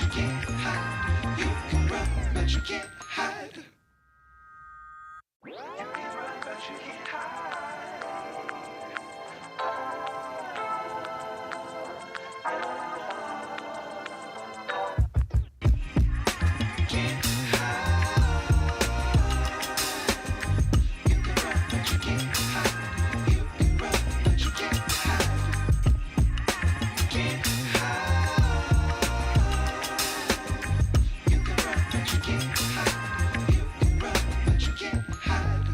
you can't hide. You can run, but you can't hide. You can run, but you can't hide. Can't hide. You can run, but you can't hide. You can run, but you can't hide. Can't hide. You can run, but you can't hide. You can run, but you can't hide.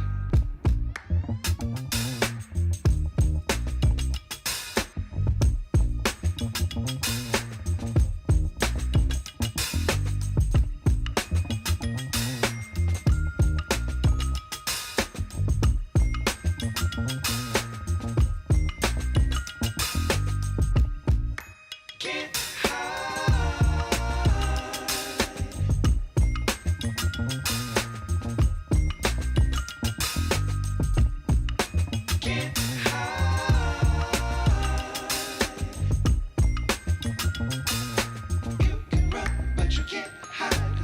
Can't hide. Can't hide. You can run, but you can't hide.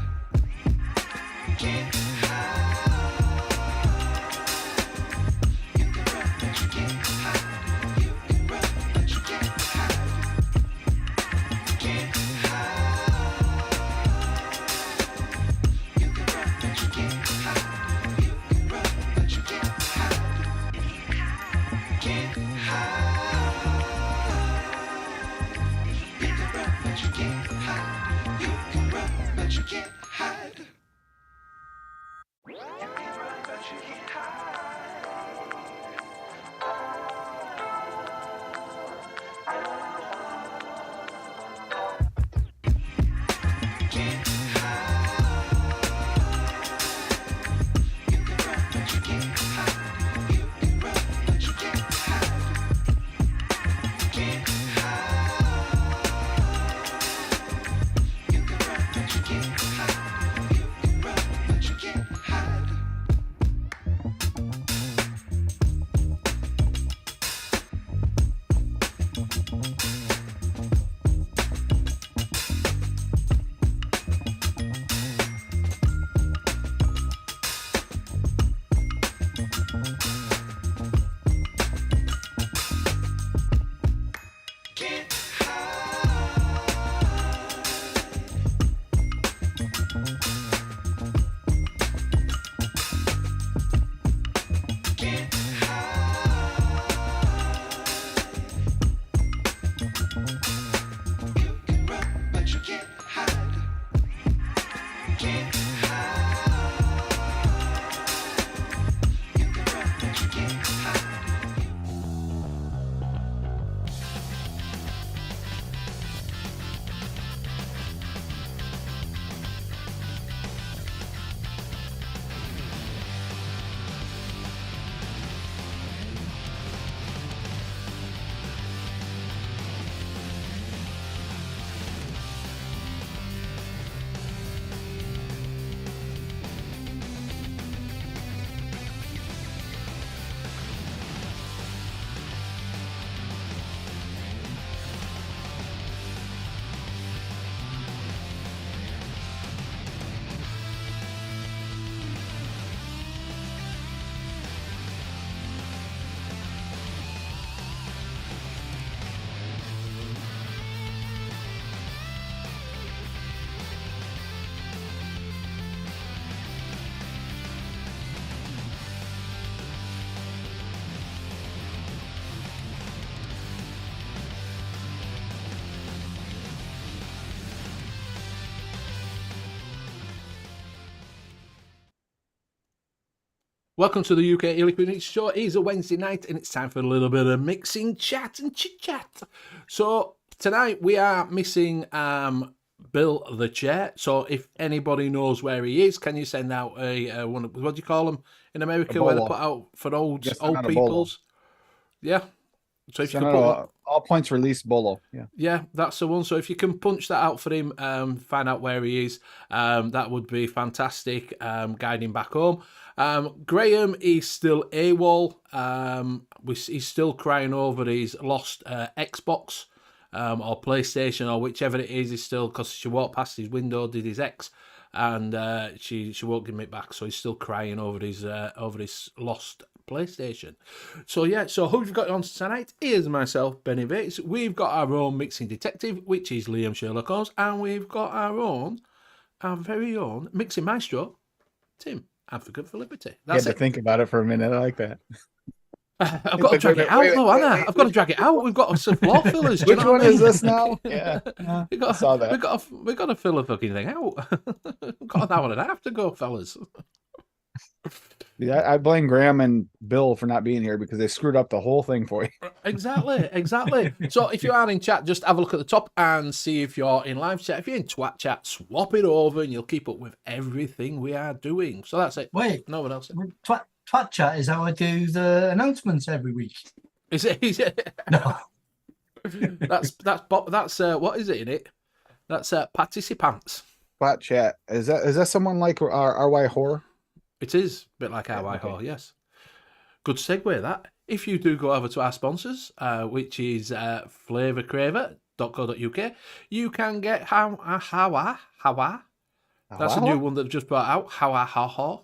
Can't hide. You can run, but you can't hide. You can run, but you can't hide. Can't hide. You can run, but you can't hide. You can run, but you can't hide. Can't hide. You can run, but you can't hide. You can run, but you can't hide. You can run, but you can't hide. Can't hide. You can run, but you can't hide. You can run, but you can't hide. Can't hide. You can run, but you can't hide. You can run, but you can't hide. Can't hide. Can't hide. You can run, but you can't hide. Can't hide. You can run, but you can't hide. Welcome to the U.K.E-liquid Mixing Show. It is a Wednesday night and it's time for a little bit of mixing chat and chit chat. So tonight we are missing Bill the Chair. So if anybody knows where he is, can you send out a one? What do you call them in America? Where they put out for old peoples? Yeah. So if you can put all points release Bolo. Yeah, that's the one. So if you can punch that out for him, find out where he is, that would be fantastic. Guide him back home. Graham is still AWOL. He's still crying over his lost Xbox. or PlayStation or whichever it is still, because she walked past his window, did his ex, and she won't give him it back, so he's still crying over his lost PlayStation. So yeah, so who we've got on tonight? Here's myself, Benny Bates. We've got our own mixing detective, which is Liam Sherlock Holmes, and we've got our very own mixing maestro, Tim, Advocate for Liberty. That's you had to think about it for a minute. I like that. I've got to drag it out, though, haven't I? I've got to drag it out. We've got some floor fillers. Which one is this now? Yeah, I saw that. We've got to fill the fucking thing out. We've got an hour and a half to go, fellas. Yeah, I blame Graham and Bill for not being here because they screwed up the whole thing for you. Exactly. So if you are in chat, just have a look at the top and see if you're in live chat. If you're in twat chat, swap it over and you'll keep up with everything we are doing. So that's it. Wait, no one else. Twat chat is how I do the announcements every week. Is it? No. that's what is it in it? That's participants. Twat chat. Is that someone like RY Horror? It is a bit like RY Horror, yes. Good segue that. If you do go over to our sponsors, which is flavourcraver.co.uk, you can get Hawa. That's a new one that they've just brought out. Hawa.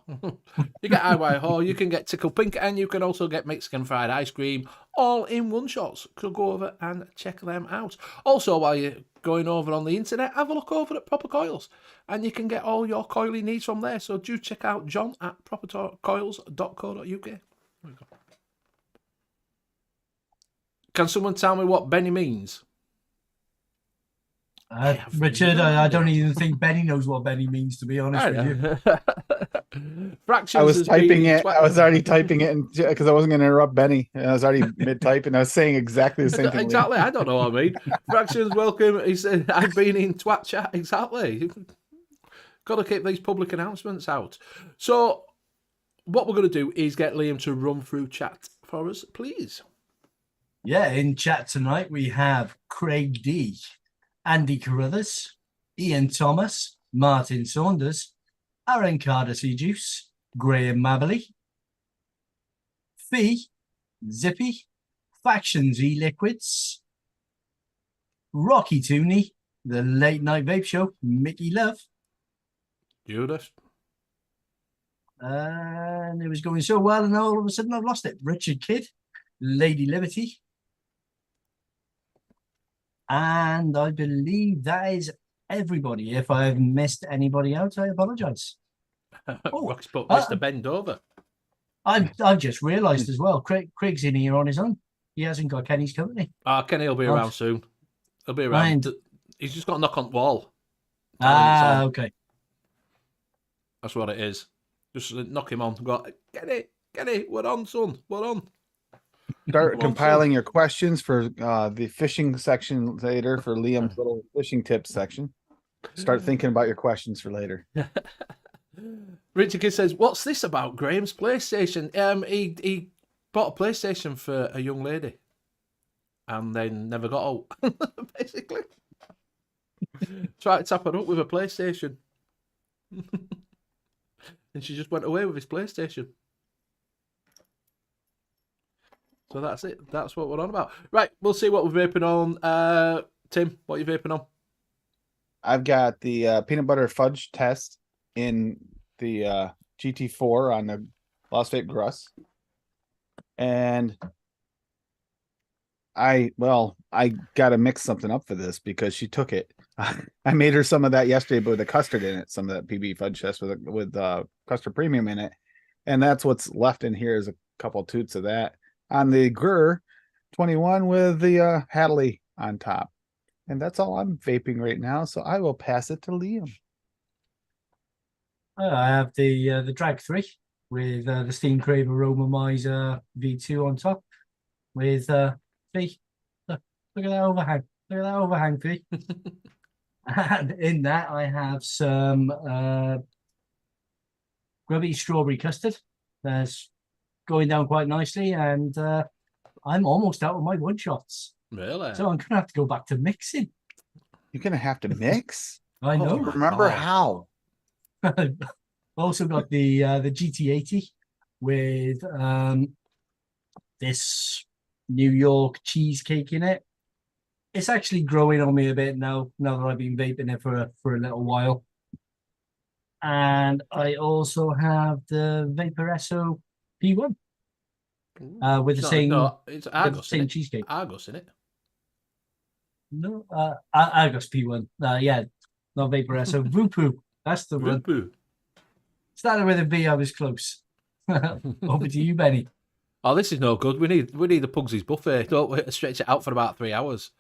You get RY Horror, you can get Tickle Pink, and you can also get Mexican fried ice cream, all in one shots. So go over and check them out. Also, while you're going over on the internet, have a look over at Proper Coils, and you can get all your coiling needs from there. So do check out John at propercoils.co.uk. Can someone tell me what Benny means? Richard, I don't even think Benny knows what Benny means, to be honest with you. I was typing it. I was already typing it because I wasn't going to interrupt Benny. I was already mid-typing. I was saying exactly the same thing. Exactly. I don't know what I mean. Fractions, welcome. He said, I've been in twat chat. Exactly. Got to keep these public announcements out. So what we're going to do is get Liam to run through chat for us, please. Yeah, in chat tonight we have Craig D, Andy Carruthers, Ian Thomas, Martin Saunders, Aaron Cardassy Juice, Graham Mabberley, Fee, Zippy, Factions E-Liquids, Rocky Tooney, The Late Night Vape Show, Mickey Love, Judas. And it was going so well, and all of a sudden I've lost it. Richard Kidd, Lady Liberty. And I believe that is everybody. If I've missed anybody out, I apologise. Rock's put Mr. Bend over. I've just realised as well, Craig's in here on his own. He hasn't got Kenny's company. Kenny will be around soon. He'll be around. He's just got to knock on the wall. Okay. That's what it is. Just knock him on. Go, Kenny, we're on, son. We're on. Start compiling your questions for the fishing section later for Liam's little fishing tips section. Start thinking about your questions for later. Richard Kidd says, "What's this about Graham's PlayStation?" He bought a PlayStation for a young lady, and then never got out. Basically, tried to tap her up with a PlayStation, and she just went away with his PlayStation. So that's it. That's what we're on about. Right, we'll see what we're vaping on. Tim, what are you vaping on? I've got the peanut butter fudge test in the GT4 on the Lost Vape Gruss. And I got to mix something up for this because she took it. I made her some of that yesterday, but with the custard in it, some of that PB fudge test with custard premium in it. And that's what's left in here is a couple toots of that. On the Grr 21 with the Hadley on top. And that's all I'm vaping right now, so I will pass it to Liam. I have the Drag 3 with the Steam Crave Aroma Miser V2 on top with Fee. Look at that overhang. Look at that overhang, Fee. And in that I have some grubby strawberry custard. That's going down quite nicely, and I'm almost out of my one shots. Really? So I'm gonna have to go back to mixing. You're gonna have to mix? I know. Remember how? I've also got the GT80 with this New York cheesecake in it. it's actually growing on me a bit now. Now that I've been vaping it for a little while, and I also have the Vaporesso P1 with the It's not, same no, it's with the Argos, same innit? cheesecake. Argos, innit? No, Argos P1. Yeah, not Vaporesso. Vupu. That's the one. Vupu. Started with a V. I was close. Over to you, Benny. Oh, this is no good. We need the Pugsy's buffet. Don't we? Stretch it out for about 3 hours.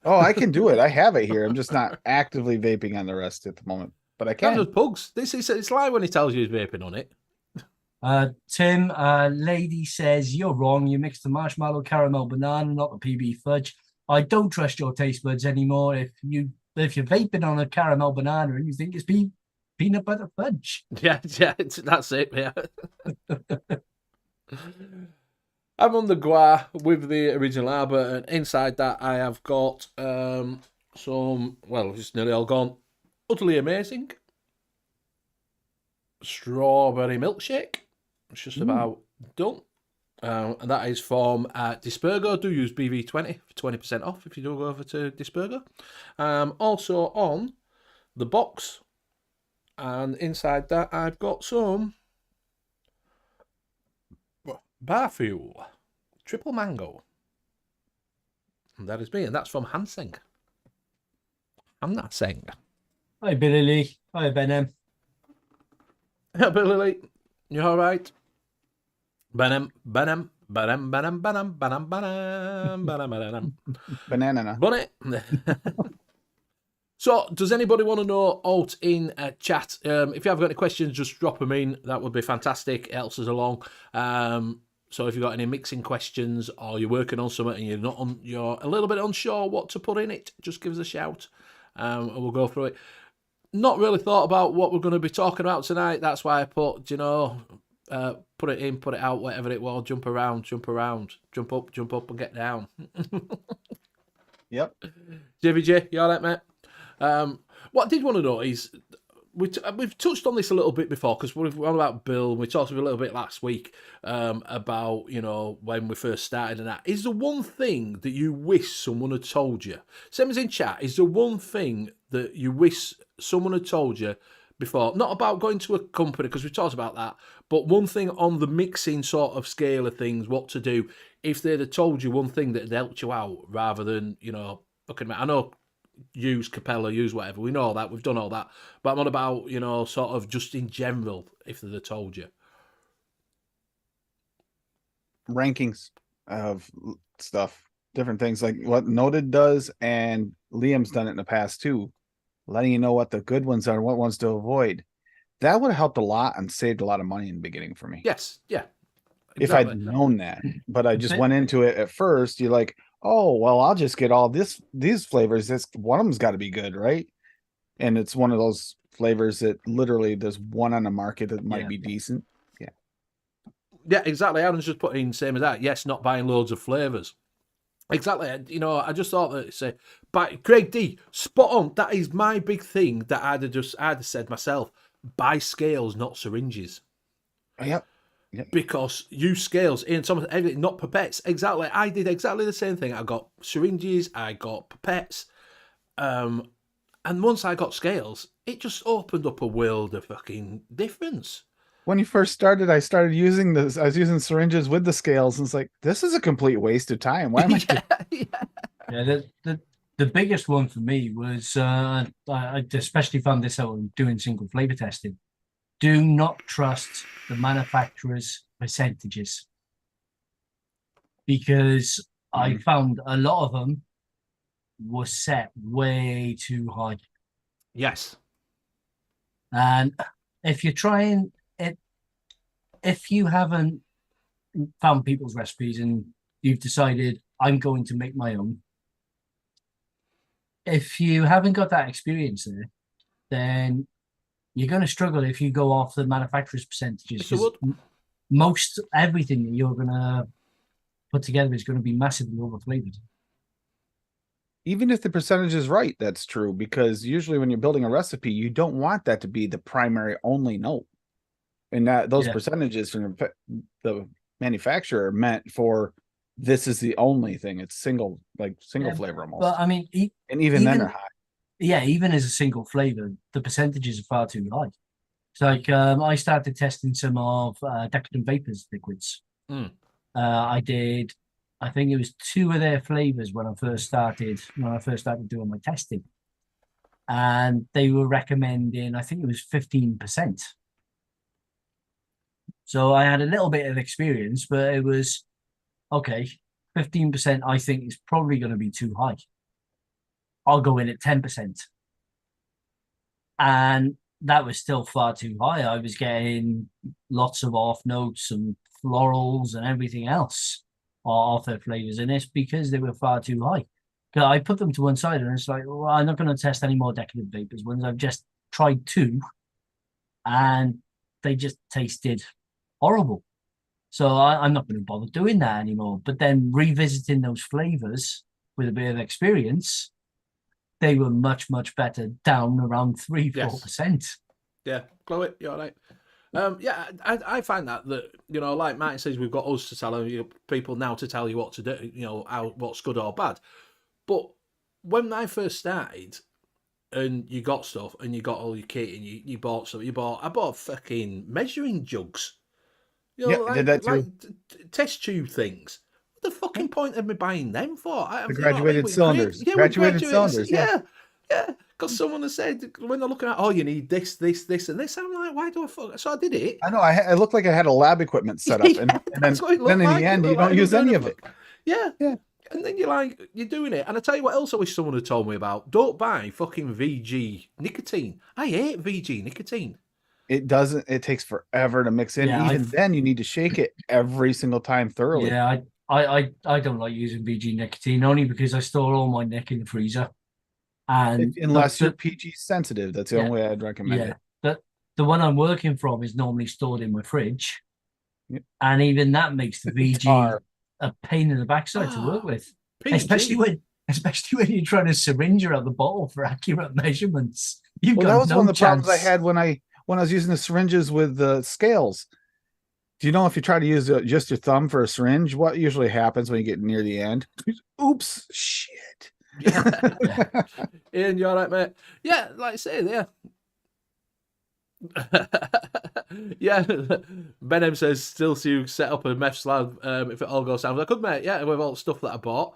Oh, I can do it. I have it here. I'm just not actively vaping on the rest at the moment, but I Not can. just Pugs. It's like when he tells you he's vaping on it. Tim, lady says you're wrong. You mixed the marshmallow caramel banana, not the PB fudge. I don't trust your taste buds anymore. If you're vaping on a caramel banana and you think it's peanut butter fudge. Yeah, that's it. Yeah. I'm on the Gua with the original Arbor, and inside that I have got some. Well, it's nearly all gone. Utterly amazing strawberry milkshake. It's just about done. And that is from Dispergo. Do use BV20 for 20% off if you do go over to Dispergo. Also on the box, and inside that I've got some Bar Fuel Triple Mango. And that is me, and that's from Hanseng. Hanseng. Hi, Billy Lee. Hi, Benem. Yeah, Billy Lee, you all right? Banam. Banana. Bunny. So, does anybody want to know alt in chat? If you have got any questions, just drop them in. That would be fantastic. It helps us along. So, if you've got any mixing questions or you're working on something and you're a little bit unsure what to put in it, just give us a shout, and we'll go through it. Not really thought about what we're going to be talking about tonight. That's why I put, put it in, put it out, whatever it was. Jump around, jump up, and get down. Yep. JVJ, you all right, mate? What I did want to know is, we've touched on this a little bit before, because we've on about Bill. We talked a little bit last week about, when we first started and that. Is there one thing that you wish someone had told you? Same as in chat, is there one thing that you wish someone had told you before? Not about going to a company, because we talked about that, but one thing on the mixing sort of scale of things, what to do, if they'd have told you one thing that had helped you out, rather than, looking at, I know, use Capella, use whatever, we know that, we've done all that, but I'm on about, sort of just in general, if they'd have told you. Rankings of stuff, different things like what Noted does, and Liam's done it in the past too, letting you know what the good ones are and what ones to avoid. That would have helped a lot and saved a lot of money in the beginning for me. Yes, yeah. If Exactly. I'd known that, but I just went into it at first. You're like, oh, well, I'll just get all these flavors. This one of them's got to be good, right? And it's one of those flavors that literally there's one on the market that might be decent. Yeah. Yeah, exactly. Aaron's just put in same as that. Yes, not buying loads of flavors. Exactly. I just thought that but Craig D, spot on. That is my big thing that I'd have said myself. Buy scales, not syringes. Yep. Because use scales in some everything, not pipettes. Exactly. I did exactly the same thing. I got syringes, I got pipettes. And once I got scales, it just opened up a world of fucking difference. When you first started, I started using this. I was using syringes with the scales, and it's like, this is a complete waste of time. Why am I doing? Yeah, the biggest one for me was I especially found this out when doing single flavor testing. Do not trust the manufacturer's percentages, because I found a lot of them were set way too high. Yes. And if you're trying it, if you haven't found people's recipes and you've decided I'm going to make my own, if you haven't got that experience there, then you're going to struggle if you go off the manufacturer's percentages. Most everything that you're going to put together is going to be massively over-flavored. Even if the percentage is right, that's true, because usually when you're building a recipe, you don't want that to be the primary only note. And that those percentages from the manufacturer are meant for This is the only thing. It's single Yeah, flavor almost. but I mean, And even then even they're high. yeah, even as a single flavor, the percentages are far too high. It's like I started testing some of Decadent Vapors liquids. Mm. I did, I think it was 2 of their flavors when I first started doing my testing, and they were recommending, I think it was 15%. So I had a little bit of experience, but it was okay. 15%, I think, is probably going to be too high. I'll go in at 10%. And that was still far too high. I was getting lots of off notes and florals and everything else off their flavors, and it's because they were far too high. I put them to one side, and it's like, well, I'm not going to test any more Decadent Vapors ones. I've just tried 2, and they just tasted horrible. So I'm not going to bother doing that anymore. But then revisiting those flavors with a bit of experience, they were much, much better down around 3-4%. Yeah, Chloe, you're all right. Yeah, I find that like Martin says, we've got us to tell people now to tell you what to do, what's good or bad. But when I first started, and you got stuff, and you got all your kit, and you bought stuff, I bought fucking measuring jugs. I did that too. Test tube things. What the fucking point of me buying them for? The graduated cylinders. Graduated cylinders. Yeah. Because someone has said when they're looking at, you need this, this, this, and this. I'm like, why do I fuck? So I did it. I know. I looked like I had a lab equipment set up, and then in the end, you don't use any of it. Yeah. And then you're doing it. And I tell you what else I wish someone had told me about. Don't buy fucking VG nicotine. I hate VG nicotine. It doesn't. It takes forever to mix in. Yeah, then you need to shake it every single time thoroughly. Yeah, I don't like using VG nicotine, only because I store all my nic in the freezer. And unless you're PG sensitive, that's the only way I'd recommend it. But the one I'm working from is normally stored in my fridge, and even that makes the VG a pain in the backside to work with, especially when you're trying to syringe out the bottle for accurate measurements. That was one of the problems I had when I was using the syringes with the scales. Do you know if you try to use just your thumb for a syringe, what usually happens when you get near the end? Oops, shit. Yeah. Ian, you all right, mate? Yeah, like I say, yeah. Yeah, Benham says still to set up a meth lab if it all goes down. I could, mate. Yeah, with all the stuff that I bought.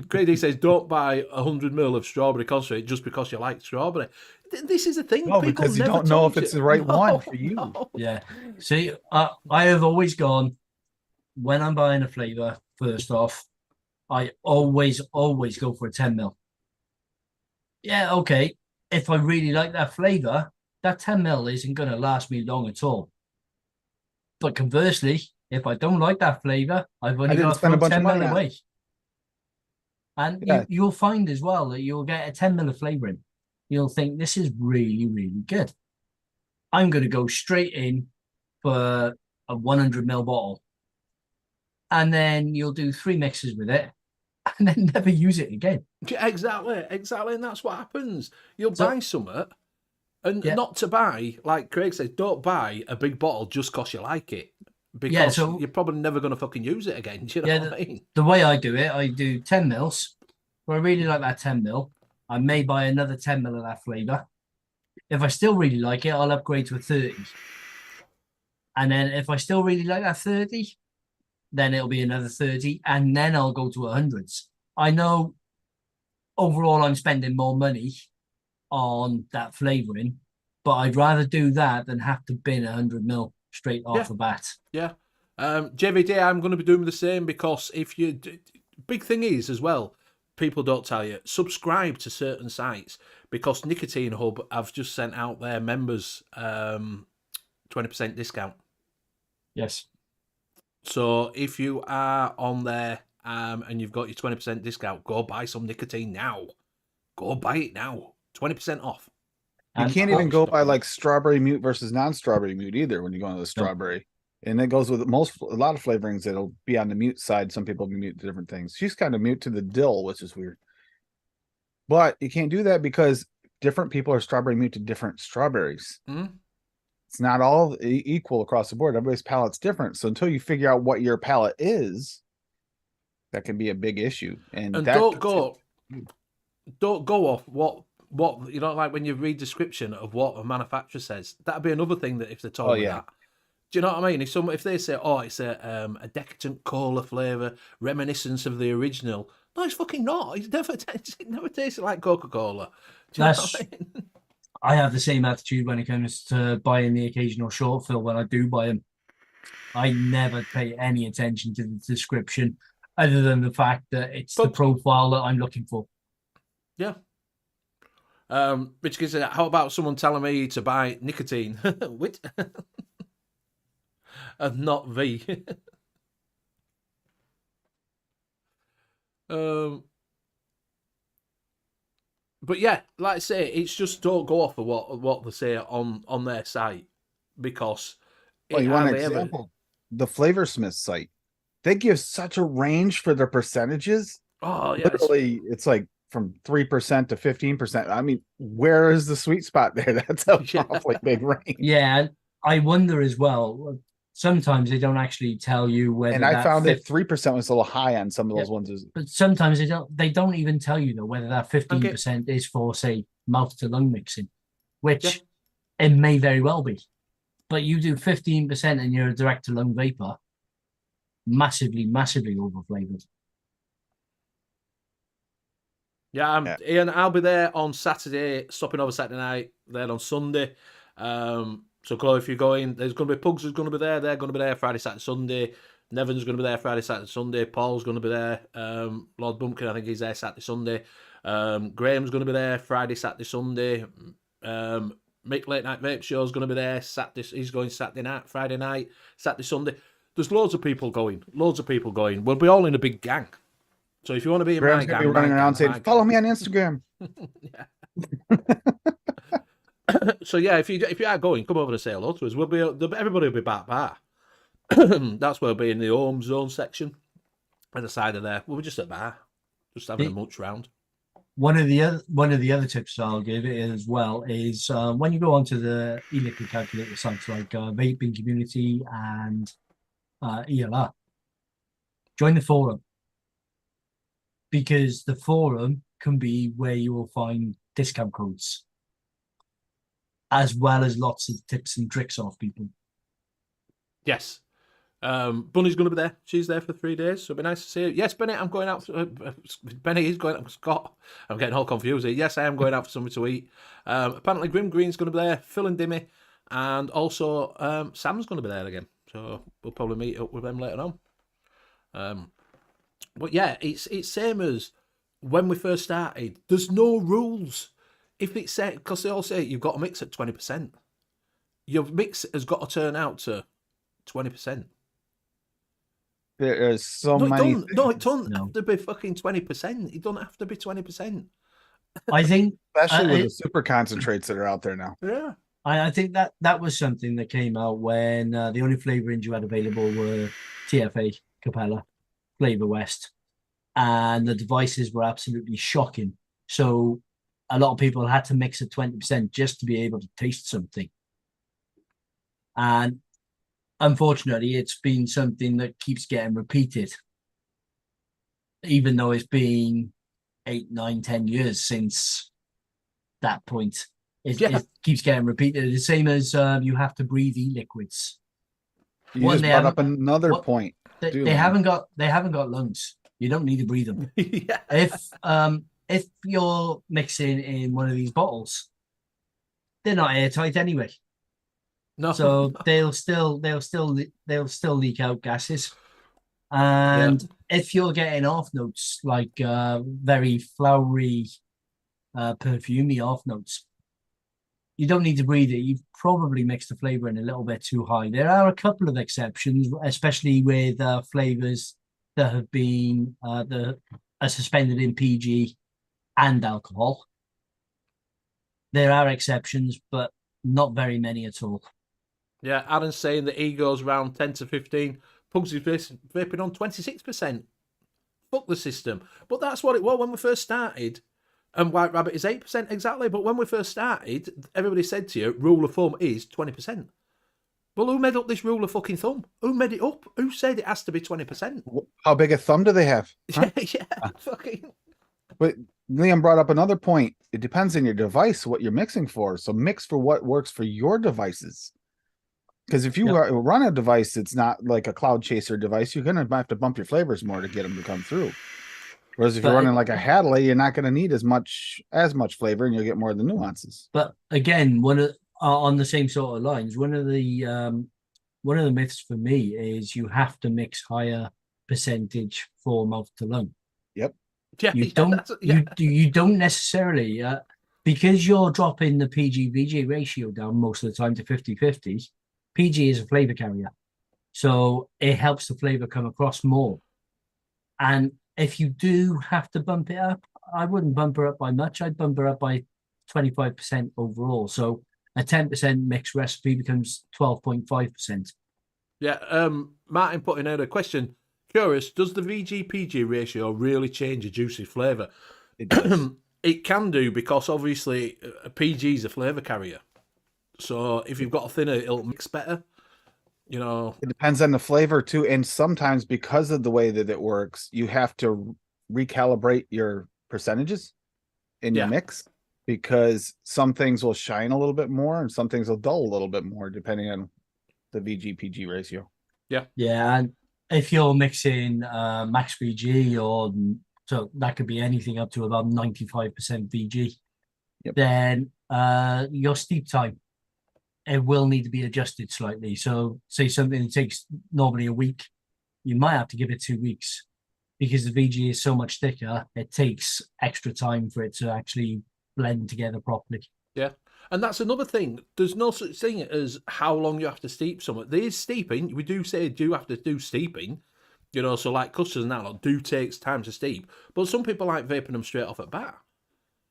Craig D says don't buy 100 ml of strawberry concentrate just because you like strawberry. This is the thing. No, because you don't know if it's the right one for you. No. Yeah. See, I have always gone, when I'm buying a flavour, first off, I always go for a 10 ml. Yeah, okay. If I really like that flavour, that 10 ml isn't going to last me long at all. But conversely, if I don't like that flavour, I've only got to throw 10 ml away. And you'll find as well that you'll get a 10 ml of flavour in. You'll think, this is really, really good. I'm going to go straight in for a 100 ml bottle. And then you'll do 3 mixes with it and then never use it again. Exactly. And that's what happens. You'll buy something and not to buy, like Craig says, don't buy a big bottle just because you like it. Because you're probably never going to fucking use it again. Do you know what I mean? The way I do it, I do 10 mils. Well, I really like that 10 mil. I may buy another 10 mil of that flavour. If I still really like it, I'll upgrade to a 30. And then if I still really like that 30, then it'll be another 30. And then I'll go to 100s. I know overall I'm spending more money on that flavouring, but I'd rather do that than have to bin 100 mil straight off the bat. Yeah. JVD, I'm going to be doing the same because if you... Big thing is as well, people don't tell you, subscribe to certain sites because Nicotine Hub have just sent out their members 20% discount. Yes. So if you are on there and you've got your 20% discount, go buy some nicotine now. Go buy it now. 20% off. You can't even go by like strawberry mute versus non-strawberry mute either when you go into the strawberry. And it goes with a lot of flavorings that'll be on the mute side. Some people be mute to different things. She's kind of mute to the dill, which is weird. But you can't do that because different people are strawberry mute to different strawberries. Mm-hmm. It's not all equal across the board. Everybody's palate's different. So until you figure out what your palate is, that can be a big issue. And And that don't go off what you know, like when you read description of what a manufacturer says. That'd be another thing that if they're Oh told yeah. that. Do you know what I mean? If they say, oh, it's a decadent cola flavour, reminiscence of the original. No, it's fucking not. It never tasted like Coca-Cola. Do you know what That's I mean? I have the same attitude when it comes to buying the occasional short fill when I do buy them. I never pay any attention to the description other than the fact that it's the But profile that I'm looking for. yeah. Which gives it. How about someone telling me to buy nicotine, which and not V? um, but yeah, like I say, it's just don't go off of what they say on their site because Well, it you want an hardly ever. example? The Flavorsmith site, they give such a range for their percentages. Oh yeah, Literally, it's like from 3% to 15%. I mean, where is the sweet spot there? That's a Yeah. awfully big range. Yeah, and I wonder as well. Sometimes they don't actually tell you whether And I that found that 3% was a little high on some of Yeah. those ones. but sometimes they don't. They don't even tell you though whether that 15% is for, say, mouth to lung mixing, which it may very well be. But you do 15% and you're a direct to lung vapor, massively over flavored. Yeah, Ian, I'll be there on Saturday, stopping over Saturday night, there on Sunday. So, Chloe, if you're going, there's going to be Pugs who's going to be there. They're going to be there Friday, Saturday, Sunday. Nevin's going to be there Friday, Saturday, Sunday. Paul's going to be there. Lord Bumpkin, I think he's there Saturday, Sunday. Graham's going to be there Friday, Saturday, Sunday. Mick Late Night Vape Show's going to be there Saturday. He's going Saturday night, Friday night, Saturday, Sunday. There's loads of people going. We'll be all in a big gang. So if you want to be in Graham's my gonna gang, be running around saying, gang. "Follow me on Instagram." So yeah, if you are going, come over and say hello to us. Everybody will be back bar. That's where we'll be in the home zone section, at the side of there. We'll be just at bar, just having a munch round. One of the other tips I'll give it as well is when you go onto the e-liquid calculator sites like Vaping Community and ELR, join the forum, because the forum can be where you will find discount codes as well as lots of tips and tricks off people. Yes. Bunny's going to be there. She's there for 3 days, so it'll be nice to see her. Yes, Benny, I'm going out. Benny is going out. Scott, I'm getting all confused here. Yes, I am going out for something to eat. Apparently, Grim Green's going to be there. Phil and Dimmy, and also Sam's going to be there again. So we'll probably meet up with them later on. But yeah, it's same as when we first started. There's no rules. If it's set, because they all say you've got to mix at 20%. Your mix has got to turn out to 20%. There is so many. It doesn't have to be fucking 20%. It doesn't have to be 20%. I think, especially with the super concentrates that are out there now. Yeah. I think that was something that came out when the only flavorings you had available were TFA, Capella, Flavor West, and the devices were absolutely shocking. So a lot of people had to mix at 20% just to be able to taste something. And unfortunately, it's been something that keeps getting repeated, even though it's been 8, 9, 10 years since that point. It keeps getting repeated. The same as you have to breathe e-liquids. You just brought up another point. They haven't got lungs. You don't need to breathe them. If you're mixing in one of these bottles, they're not airtight anyway. No. So they'll still leak out gases. And if you're getting off notes like very flowery, perfumey off notes, you don't need to breathe it. You've probably mixed the flavor in a little bit too high. There are a couple of exceptions, especially with flavors that have been suspended in PG and alcohol. There are exceptions, but not very many at all. Yeah, Aaron's saying that he goes around 10 to 15. Pugs is vaping on 26%. Fuck the system. But that's what it was when we first started. And White Rabbit is 8% exactly. But when we first started, everybody said to you, rule of thumb is 20%. Well, who made up this rule of fucking thumb? Who made it up? Who said it has to be 20%? How big a thumb do they have? Huh? Yeah, fucking. But Liam brought up another point. It depends on your device, what you're mixing for. So mix for what works for your devices. Because if you run a device that's not like a cloud chaser device, you're going to have to bump your flavors more to get them to come through. Whereas if you're running like a Hadley, you're not going to need as much flavor, and you'll get more of the nuances. But again, on the same sort of lines, one of the myths for me is you have to mix higher percentage for mouth to lung. Yep. Yeah, You don't necessarily because you're dropping the PG-VG ratio down most of the time to 50-50. PG is a flavor carrier, so it helps the flavor come across more. And if you do have to bump it up, I wouldn't bump her up by much. I'd bump her up by 25% overall. So a 10% mixed recipe becomes 12.5%. Yeah, Martin put in a question. Curious, does the VG-PG ratio really change a juicy flavour? It does. It can do, because obviously a PG is a flavour carrier. So if you've got a thinner, it'll mix better. You know, it depends on the flavor too, and sometimes because of the way that it works, you have to recalibrate your percentages in your mix, because some things will shine a little bit more and some things will dull a little bit more depending on the VG-PG ratio. Yeah, and if you're mixing max VG, or so that could be anything up to about 95% VG, then your steep time, it will need to be adjusted slightly. So say something that takes normally a week, you might have to give it 2 weeks, because the VG is so much thicker, it takes extra time for it to actually blend together properly. Yeah. And that's another thing. There's no such thing as how long you have to steep something. There is steeping. We do say do have to do steeping. You know, so like custards and that do takes time to steep. But some people like vaping them straight off at bat.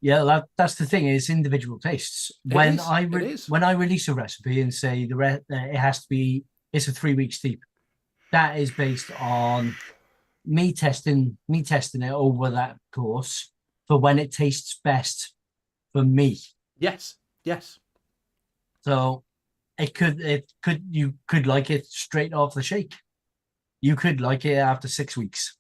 Yeah, that's the thing. It's individual tastes. When I release a recipe and say it has to be, it's a 3-week steep, that is based on me testing it over that course for when it tastes best for me. Yes. So you could like it straight off the shake. You could like it after 6 weeks.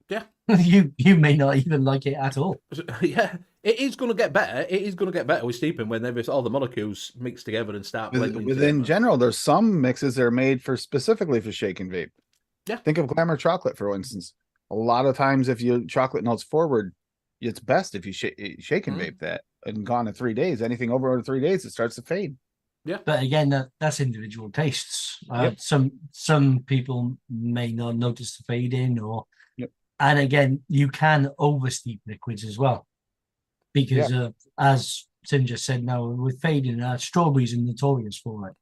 Yeah. you may not even like it at all. Yeah. It is going to get better. It is going to get better with steeping when all the molecules mix together and start blending. Within general, there's some mixes that are made specifically for shake and vape. Yeah. Think of Glamour chocolate, for instance. A lot of times, if your chocolate notes forward, it's best if you shake and vape that, and gone in 3 days. Anything over 3 days, it starts to fade. Yeah. But again, that's individual tastes. Some people may not notice the fading, and again, you can oversteep liquids as well. Because as Tim just said, now with fading, strawberries are notorious for it.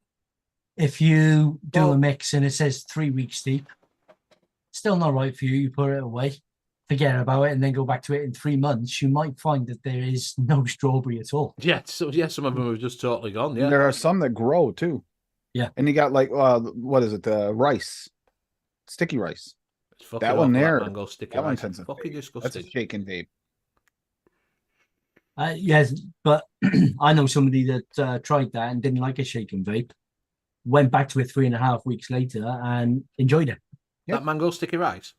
If you do a mix and it says 3 weeks steep, still not right for you, you put it away, forget about it, and then go back to it in 3 months, you might find that there is no strawberry at all. Yeah, so some of them have just totally gone. Yeah, and there are some that grow too. Yeah, and you got like what is it? The rice, sticky rice. That one there, mango sticky rice. That one's fucking disgusting. That's a shake and vape. Yes, but I know somebody that tried that and didn't like a shake and vape, went back to it 3.5 weeks later and enjoyed it. Yep. That mango sticky rice?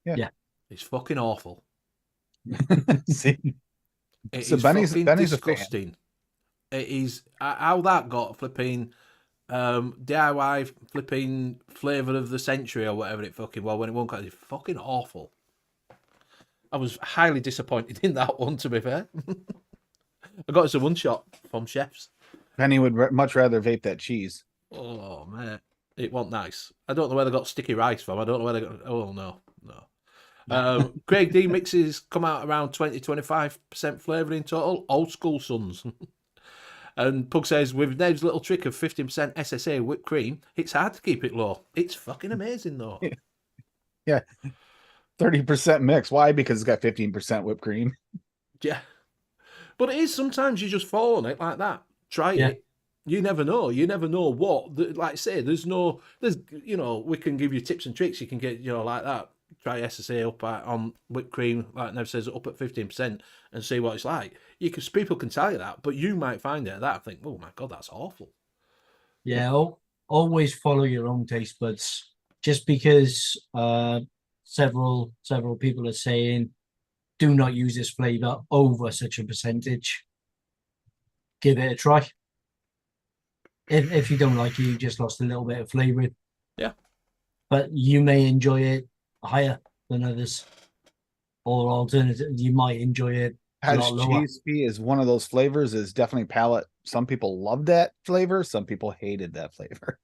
Yeah. It's fucking awful. See? So Benny's disgusting. It is how that got flipping DIY flipping flavour of the century or whatever it fucking was when it won't cut. It's fucking awful. I was highly disappointed in that one, to be fair. I got us a one shot from chefs. Penny would much rather vape that cheese. Oh man, it wasn't nice. I don't know where they got sticky rice from. I don't know where they got. Oh no. Craig D mixes come out around 20-25% flavour in total. Old school sons. And Pug says with Ned's little trick of 15% SSA whipped cream, it's hard to keep it low. It's fucking amazing though. Yeah. 30% mix. Why? Because it's got 15% whipped cream. Yeah. But it is sometimes you just fall on it like that. Try it. You never know. You never know what. Like I say, there's we can give you tips and tricks. You can get, like that. Try SSA up on whipped cream, like Nev says, up at 15% and see what it's like. People can tell you that, but you might find it that and think, oh my God, that's awful. Yeah. always follow your own taste buds. Just because several people are saying do not use this flavor over such a percentage, give it a try. If you don't like it, you just lost a little bit of flavor. Yeah. But you may enjoy it higher than others, or alternative, you might enjoy it a Cottage lot lower. cheese is one of those flavors. Is definitely palate. Some people love that flavor. Some people hated that flavor.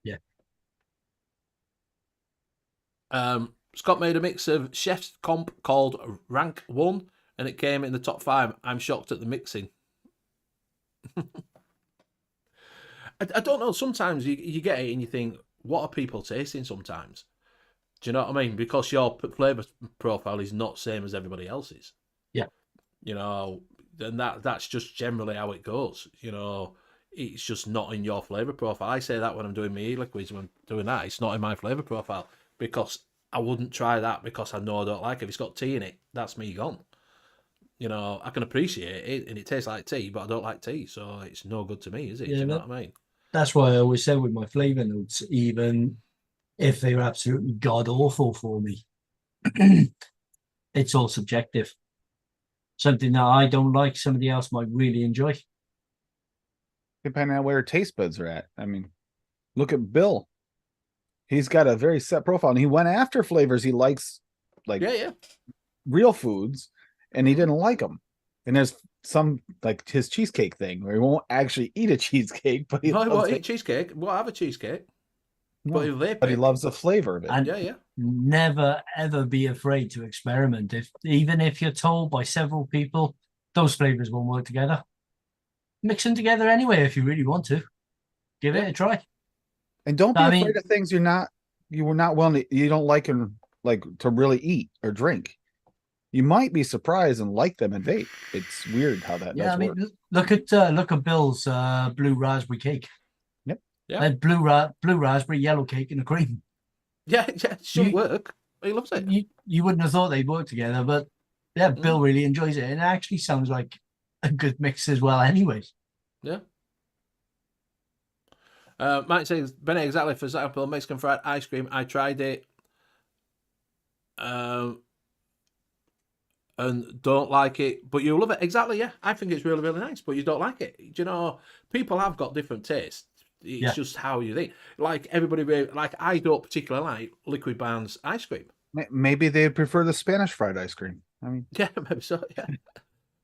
Yeah. Scott made a mix of chef's comp called Rank 1, and it came in the top 5. I'm shocked at the mixing. I don't know. Sometimes you get it and you think, what are people tasting sometimes? Do you know what I mean? Because your flavour profile is not same as everybody else's. Yeah. You know, and that's just generally how it goes. You know, it's just not in your flavour profile. I say that when I'm doing my e-liquids, when I'm doing that, it's not in my flavour profile because I wouldn't try that because I know I don't like it. If it's got tea in it, that's me gone. You know, I can appreciate it and it tastes like tea, but I don't like tea, so it's no good to me, is it? Yeah, Do you know what I mean? That's why I always say with my flavour notes, even if they're absolutely god awful for me, it's all subjective. Something that I don't like, somebody else might really enjoy. Depending on where taste buds are at. I mean, look at Bill. He's got a very set profile, and he went after flavors he likes, like Yeah. real foods, and he didn't like them. And there's some like his cheesecake thing where he won't actually eat a cheesecake, but he No, I loves won't it. eat cheesecake. Well, I have a cheesecake. No, But if but he loves the flavor of it. And Yeah. never ever be afraid to experiment. Even if you're told by several people those flavors won't work together, mix them together anyway if you really want to. Give it a try. And don't be I afraid mean- of things you were not willing to, you don't like and like to really eat or drink. You might be surprised and like them and vape. It's weird how that Yeah, does I mean, work. look at Bill's blue raspberry cake. Yep. Yeah. Blue raspberry, yellow cake, and a cream. Yeah, it shouldn't work. He loves it. You wouldn't have thought they'd work together, but yeah, Bill really enjoys it, and it actually sounds like a good mix as well. Anyway. Yeah. Mike says, Bennett, exactly. For example, Mexican fried ice cream. I tried it and don't like it, but you love it. Exactly, yeah. I think it's really, really nice, but you don't like it. Do you know, people have got different tastes. It's just how you think. Like everybody, like I don't particularly like Liquid Barnes ice cream. Maybe they prefer the Spanish fried ice cream. I mean, Yeah, maybe so, yeah.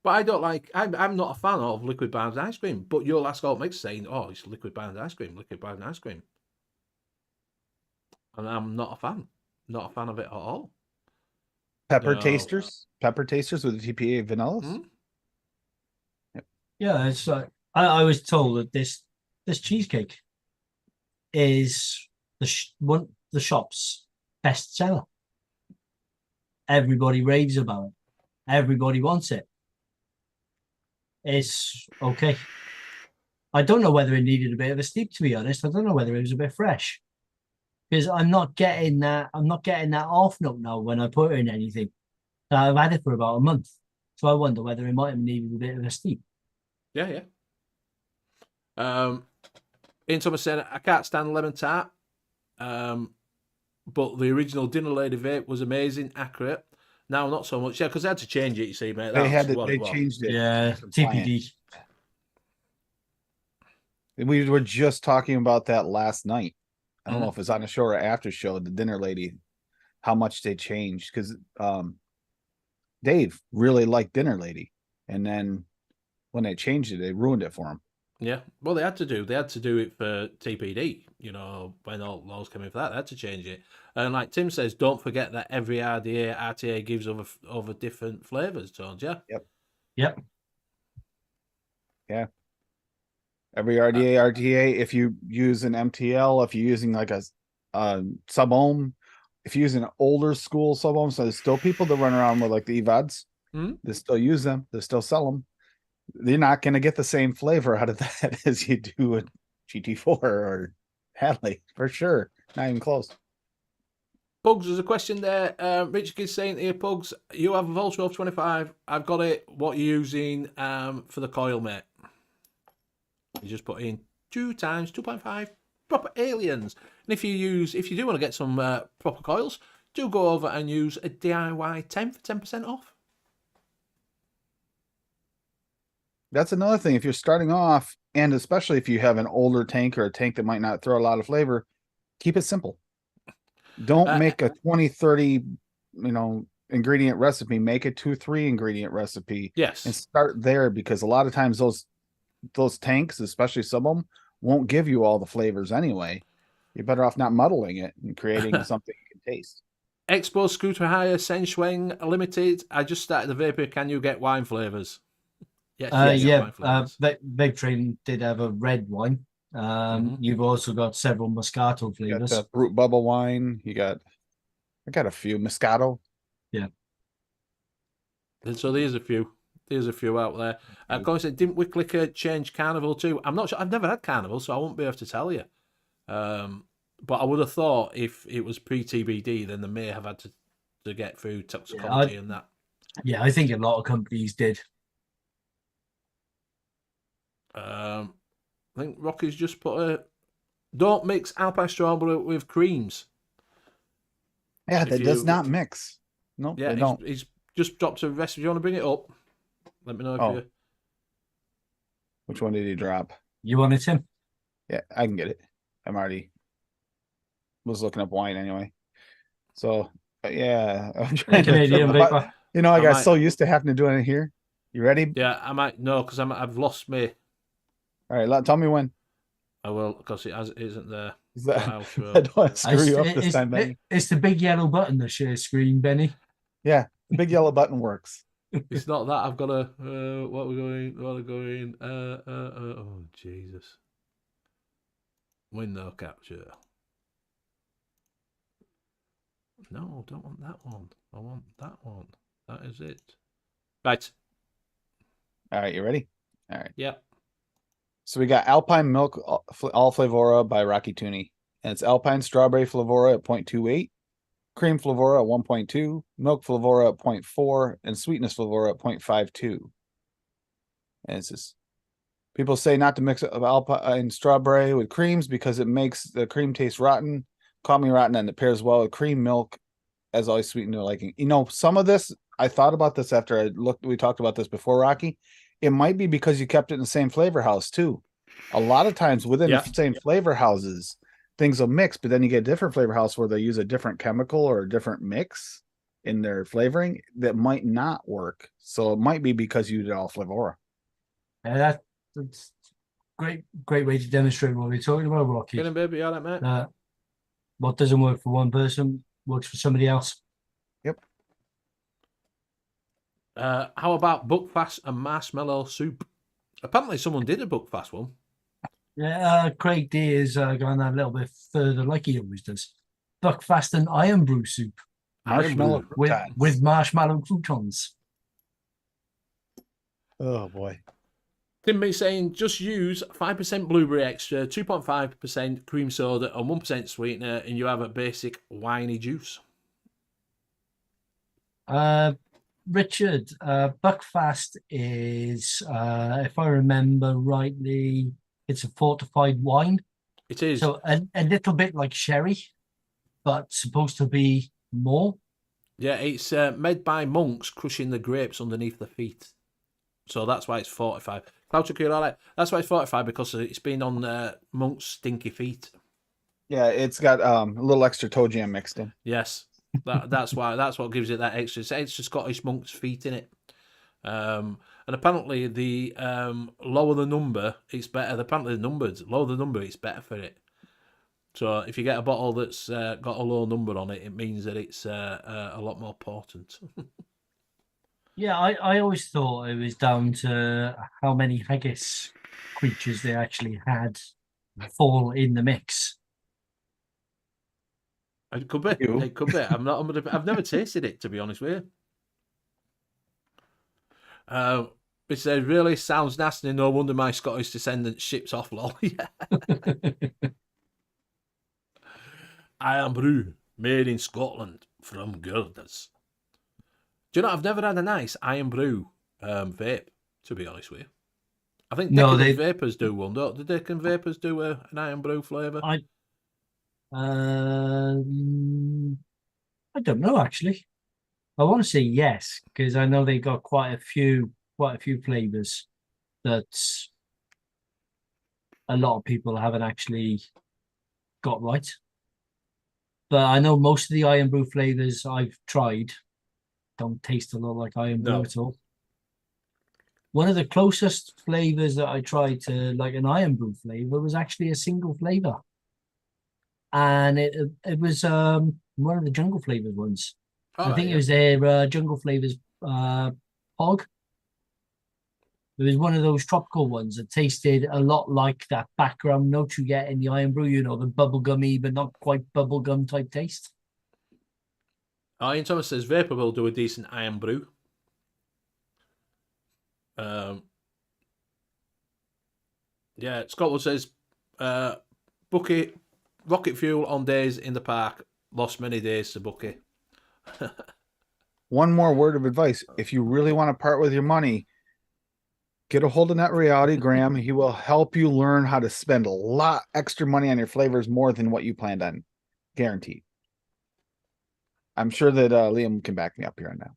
But I don't like, I'm not a fan of Liquid Barnes ice cream, but you'll ask all mix saying, oh, it's Liquid Barnes ice cream, Liquid Barnes ice cream. And I'm not a fan. Not a fan of it at all. pepper No. tasters with the TPA vanillas. Mm-hmm. Yeah, it's like I was told that this cheesecake is the shop's best seller. Everybody raves about it. Everybody wants it. It's okay. I don't know whether it needed a bit of a steep, to be honest. I don't know whether it was a bit fresh. Because I'm not getting that off note now when I put in anything. I've had it for about a month. So I wonder whether it might have needed a bit of a steep. Yeah. Ian Thomas said, I can't stand lemon tart. But the original Dinner Lady vape was amazing, accurate. Now not so much. Yeah, because they had to change it, you see, mate. They changed it. Yeah, TPD. We were just talking about that last night. I don't know Mhm. if it's on the show or after show, the Dinner Lady, how much they changed. Because Dave really liked Dinner Lady. And then when they changed it, they ruined it for him. Yeah. Well, they had to do it for TPD, you know, when all laws came in for that. They had to change it. And like Tim says, don't forget that every RTA gives over different flavours, don't you? Yep. Yeah. Every RTA, if you use an MTL, if you're using like a sub-ohm, if you're using an older school sub-ohm, so there's still people that run around with like the EVODs. Mhm. They still use them. They still sell them. You're not going to get the same flavor out of that as you do with GT4 or Hadley, for sure. Not even close. Pugs, there's a question there. Richard is saying here, Pugs, you have a Volt 1225. I've got it. What are you using for the coil, mate? You just put in 2 times 2.5. proper aliens. And if you do want to get some proper coils, do go over and use a DIY 10 for 10% off. That's another thing. If you're starting off, and especially if you have an older tank or a tank that might not throw a lot of flavor, keep it simple. Don't make a 20, 30, ingredient recipe. Make a 2-3 ingredient recipe. Yes. And start there, because a lot of times those tanks, especially some of them, won't give you all the flavors anyway. You're better off not muddling it and creating something you can taste. Expo Scooter Hire Senshweng Limited. I just started the vapor. Can you get wine flavors? Yes, Yeah. Vape Train did have a red wine. You've also got several Moscato You got flavors. the Brute Bubble wine. I got a few Moscato. Yeah. And so there's a few. There's a few out there. Colin said, didn't U.K.E-liquid change Carnival too? I'm not sure. I've never had Carnival, so I won't be able to tell you. But I would have thought if it was pre-TBD, then they may have had to get food toxicology and that. Yeah, I think a lot of companies did. I think Rocky's just put don't mix Alpine strawberry with creams. Yeah, that does not mix. Nope, yeah, they don't. He's just dropped a recipe. Do you want to bring it up? Let me know if you... Which one did he drop? You want it, Tim? Yeah, I can get it. I'm already was looking up wine anyway. So, yeah. I'm trying Canadian vapor. I got so used to having to do it here. You ready? Yeah, I might. No, because I've lost me. All right, tell me when. I will, because it isn't there. I don't want to screw you up this time, Benny. It's the big yellow button that shares screen, Benny. Yeah, the big yellow button works. It's not that. I've got a what we're going. Oh Jesus! Window capture. No, I don't want that one. I want that one. That is it. Right. All right, you ready? All right. Yep. So we got Alpine Milk All Flavora by Rocky Tooney. And it's Alpine Strawberry Flavora at 0.28, Cream Flavora at 1.2, Milk Flavora at 0.4, and Sweetness Flavora at 0.52. And it's just, people say not to mix Alpine Strawberry with creams because it makes the cream taste rotten. Call me rotten, and it pairs well with cream milk as always sweetened to liking. Some of this, I thought about this after I looked, we talked about this before, Rocky. It might be because you kept it in the same flavor house too. A lot of times within the same flavor houses, things will mix, but then you get a different flavor house where they use a different chemical or a different mix in their flavoring that might not work. So it might be because you did all flavora. Yeah, that's great way to demonstrate what we're talking about, Rocky. Get him, baby, all right, mate. What doesn't work for one person works for somebody else. Yep. How about Buckfast and marshmallow soup? Apparently someone did a Buckfast one. Yeah, Craig D is going a little bit further, like he always does. Buckfast and iron brew soup. Marshmallow with marshmallow croutons. Oh boy. Timmy saying just use 5% blueberry extra, 2.5% cream soda, and 1% sweetener, and you have a basic winey juice. Richard, Buckfast is, if I remember rightly, it's a fortified wine. It is. So a little bit like sherry, but supposed to be more. Yeah, it's made by monks crushing the grapes underneath their feet. So that's why it's 45. That's why it's 45, because it's been on monks' stinky feet. Yeah, it's got a little extra toe jam mixed in. Yes, that's what gives it that extra. It's extra Scottish monks' feet in it. And apparently the lower the number, it's better. Apparently the lower the number, it's better for it. So if you get a bottle that's got a low number on it, it means that it's a lot more potent. Yeah, I always thought it was down to how many haggis creatures they actually had fall in the mix. It could be. It could be. I've never tasted it, to be honest with you. It says, really sounds nasty. No wonder my Scottish descendant ships off, lol. Yeah. Iron brew made in Scotland from girders. Do you know, I've never had a nice iron brew vape, to be honest with you. I think No, Decadent Vapors do one, don't they? Decadent Vapors do an iron brew flavour? I um, I don't know actually. I want to say yes because I know they got quite a few flavors that a lot of people haven't actually got right. But I know most of the iron brew flavors I've tried don't taste a lot like iron brew No. at all. One of the closest flavors that I tried to like an iron brew flavor was actually a single flavor, and it was one of the jungle flavors ones. All I right, think it yeah. was their jungle flavors pog. It was one of those tropical ones that tasted a lot like that background note you get in the iron brew, you know, the bubblegummy but not quite bubblegum type taste. Ian Thomas says Vapor will do a decent iron brew. Yeah, Scotland says Bucky rocket fuel on days in the park. Lost many days to Bucky. One more word of advice: if you really want to part with your money, get a hold of that reality Graham. He will help you learn how to spend a lot extra money on your flavors, more than what you planned on, guaranteed. I'm sure that Liam can back me up here on that.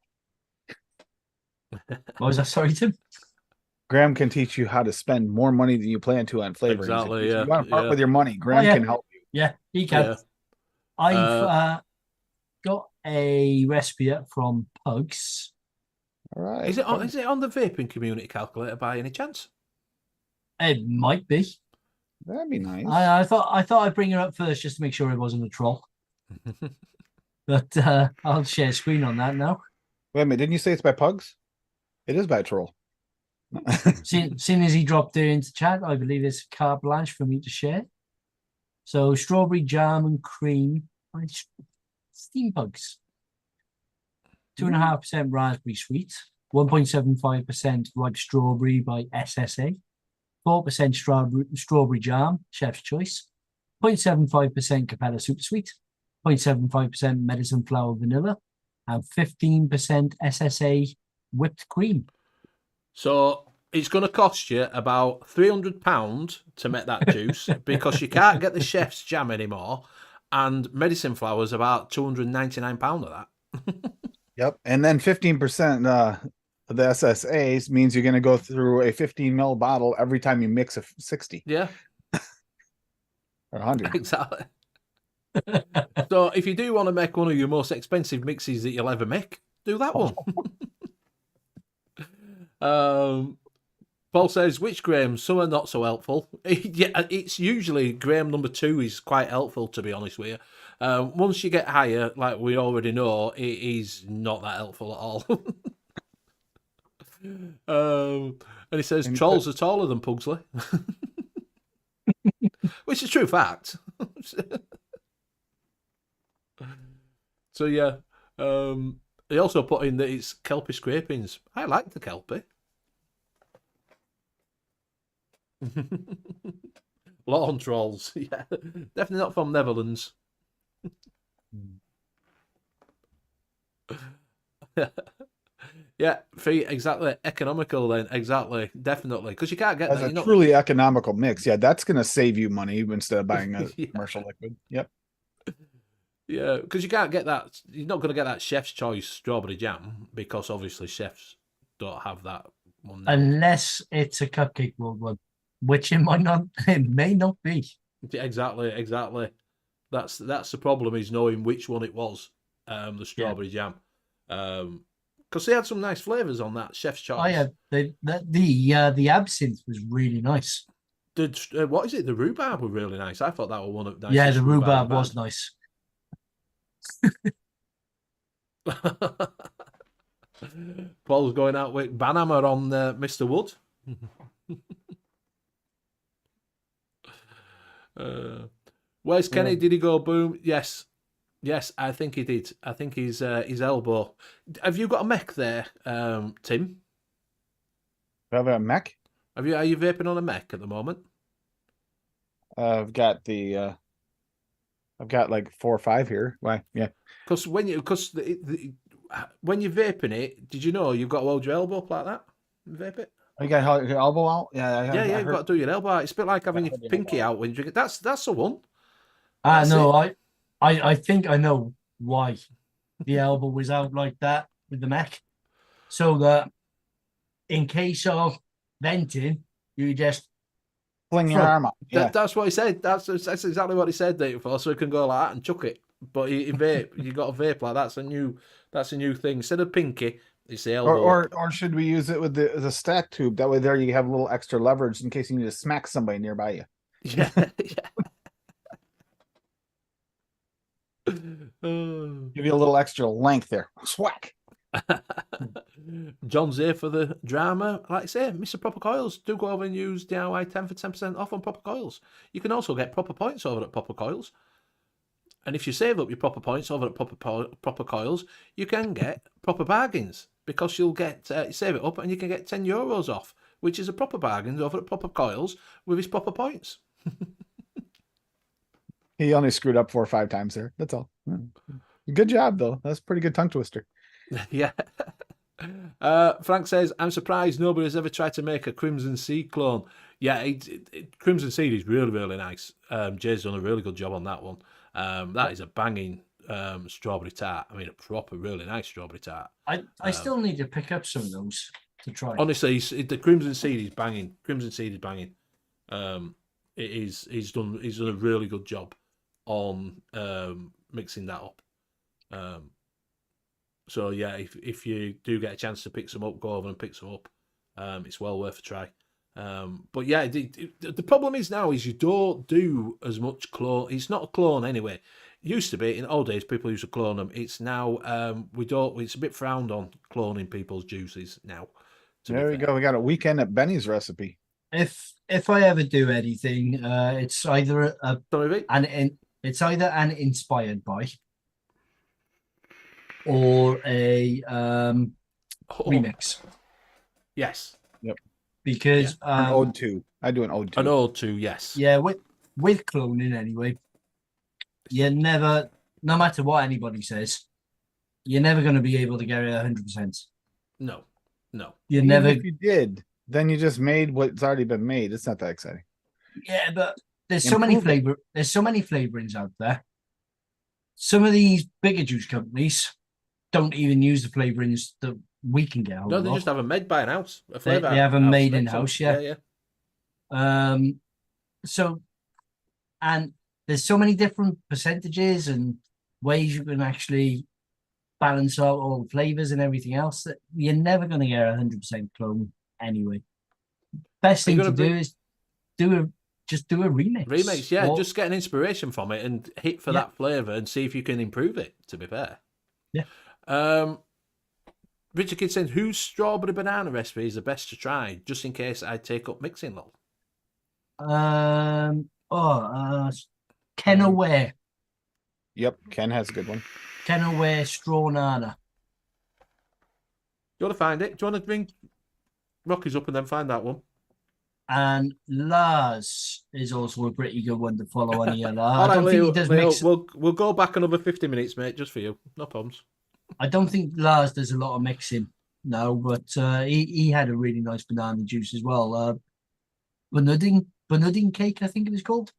What was that? Sorry, Tim? Graham can teach you how to spend more money than you plan to on flavorings. Exactly, If yeah, you want to part yeah. with your money, Graham yeah. can help you. Yeah, he can. Yeah. I've got a recipe from Pugs. All right. Is it on the vaping community calculator by any chance? It might be. That'd be nice. I thought I'd bring her up first just to make sure it wasn't a troll. But I'll share screen on that now. Wait a minute, didn't you say it's by Pugs? It is by Troll. Seeing as he dropped it into chat, I believe it's carte blanche for me to share. So strawberry jam and cream by Steam Pugs. 2.5% raspberry sweet, 1.75% ripe strawberry by SSA, 4% strawberry jam, Chef's Choice, 0.75% Capella Super Sweet, 0.75% medicine flower vanilla, and 15% SSA whipped cream. So it's going to cost you about £300 to make that juice because you can't get the chef's jam anymore, and medicine flowers about £299 of that. Yep. And then 15% of the SSAs means you're going to go through a 15 ml bottle every time you mix a 60 Yeah, or 100. exactly. So if you do want to make one of your most expensive mixes that you'll ever make, do that one. Paul says, which Graham? Some are not so helpful. Yeah, it's usually Graham number 2 is quite helpful, to be honest with you. Once you get higher, like we already know, it is not that helpful at all. And he says, trolls are taller than Pugsley. Which is a true fact. So yeah, he also put in that it's Kelpie scrapings. I like the Kelpie. Lawn trolls, yeah, definitely not from Netherlands. Yeah, free, exactly. Economical, then, exactly, definitely, because you can't get As that. a truly economical mix, yeah, that's going to save you money instead of buying a Yeah. commercial liquid. Yep. Yeah, because you can't get that. You're not going to get that chef's choice strawberry jam because obviously chefs don't have that one now. Unless it's a cupcake world one, which it may not be. Yeah, exactly. That's the problem, is knowing which one it was, the strawberry jam. Because they had some nice flavours on that chef's choice. Oh yeah, the absinthe was really nice. What is it? The rhubarb were really nice. I thought that was one of the Yeah, the rhubarb rhubarb was nice. Paul's going out with Banhammer on Mr. Wood. Where's Kenny? Did he go boom? Yes, I think he did. I think his elbow. Have you got a mech there, Tim? Have a mech? Are you vaping on a mech at the moment? I've got like 4 or 5 here. Why? Yeah. Because when you're vaping it, did you know you've got to hold your elbow up like that and vape it? Oh, you got your elbow out? Yeah, Yeah, I you've heard. got to do your elbow out. It's a bit like having your heard your pinky elbow. out when you drink it. That's the one. That's No, it. I think I know why the elbow was out like that with the mech, so that in case of venting, you just Fling your throw. arm out. Yeah. That's what he said. That's exactly what he said there for. So he can go like that and chuck it. But he vape. You got a vape like that's a new thing. Instead of pinky, it's the elbow. Or should we use it with the stack tube? That way, there you have a little extra leverage in case you need to smack somebody nearby you. Yeah. Oh. Give you a little extra length there. Swack. John's here for the drama. Like I say, Mr. Proper Coils, do go over and use DIY 10 for 10% off on Proper Coils. You can also get proper points over at Proper Coils. And if you save up your proper points over at Proper Coils, you can get proper bargains because you'll get save it up and you can get €10 off, which is a proper bargain over at Proper Coils with his proper points. He only screwed up 4 or 5 times there. That's all. Good job, though. That's a pretty good tongue twister. Yeah. Frank says, I'm surprised nobody has ever tried to make a Crimson Seed clone. Yeah, Crimson Seed is really, really nice. Jay's done a really good job on that one. That is a banging strawberry tart. I mean, a proper, really nice strawberry tart. I still need to pick up some of those to try. Honestly, the Crimson Seed is banging. Crimson Seed is banging. He's done a really good job on mixing that up. So yeah, if you do get a chance to pick some up, go over and pick some up. It's well worth a try. But yeah, the problem is now is you don't do as much clone. It's not a clone anyway. It used to be in old days people used to clone them. It's now we don't. It's a bit frowned on cloning people's juices now. There we go. We got a weekend at Benny's recipe. If I ever do anything, it's either it's either an inspired by or a remix. Yes. Yep. Because an ode to. I do an ode to. An ode to, yes. Yeah, with cloning anyway, you're never, no matter what anybody says, you're never going to be able to get it 100%. No. You're never. If you did, then you just made what's already been made. It's not that exciting. Yeah, but there's so many flavorings out there. Some of these bigger juice companies don't even use the flavorings that we can get. No, they just have them made by an house. A flavor. They have them made in house. Yeah. So, and there's so many different percentages and ways you can actually balance out all the flavors and everything else that you're never going to get 100% clone anyway. Best thing to do is just do a remix. Remix, yeah. Just get an inspiration from it and hit for that flavor and see if you can improve it. To be fair, yeah. Richard Kidd said, "Whose strawberry banana recipe is the best to try? Just in case I take up mixing, lol." Ken Aware. Yep, Ken has a good one. Ken Aware straw nana. You want to find it? Do you want to bring Rockies up and then find that one? And Lars is also a pretty good one to follow on here. I don't think he does mix. We'll go back another 50 minutes, mate, just for you. No problems. I don't think Lars does a lot of mixing now, but he had a really nice banana juice as well. Banuding cake, I think it was called.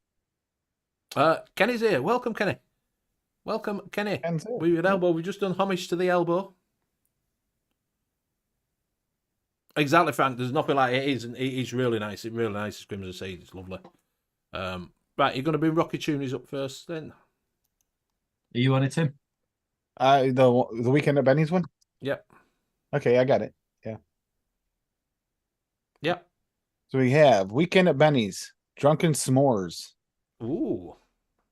Kenny's here. Welcome, Kenny. Welcome, Kenny. With your elbow. We've just done homage to the elbow. Exactly, Frank. There's nothing like it. It's really nice. It's really nice. It's Crimson Seed. It's lovely. Right, you're going to bring Rocky Toonies up first, then. Are you on it, Tim? The weekend at Benny's one. Yep. Okay, I got it. Yeah. Yep. So we have weekend at Benny's drunken s'mores. Ooh,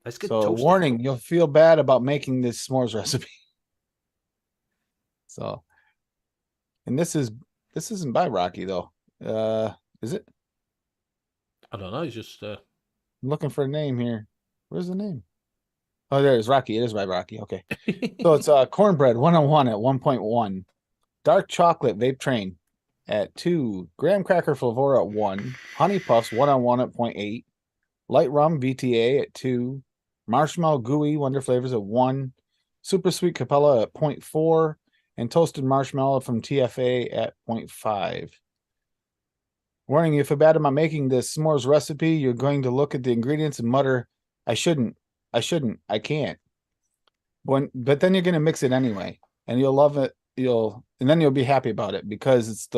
let's get. So warning, you'll feel bad about making this s'mores recipe. So, and this isn't by Rocky though. Is it? I don't know. He's just I'm looking for a name here. Where's the name? Oh, there it is. Rocky. It is by Rocky. Okay. So it's cornbread 101 at 1.1. Dark chocolate vape train at 2. Graham cracker flavor at 1. Honey puffs 101 at 0.8. Light rum VTA at 2. Marshmallow gooey wonder flavors at 1. Super sweet Capella at 0.4. And toasted marshmallow from TFA at 0.5. Warning, you feel bad about making this s'mores recipe. You're going to look at the ingredients and mutter, I shouldn't, I can't. But then you're going to mix it anyway, and you'll love it. And then you'll be happy about it because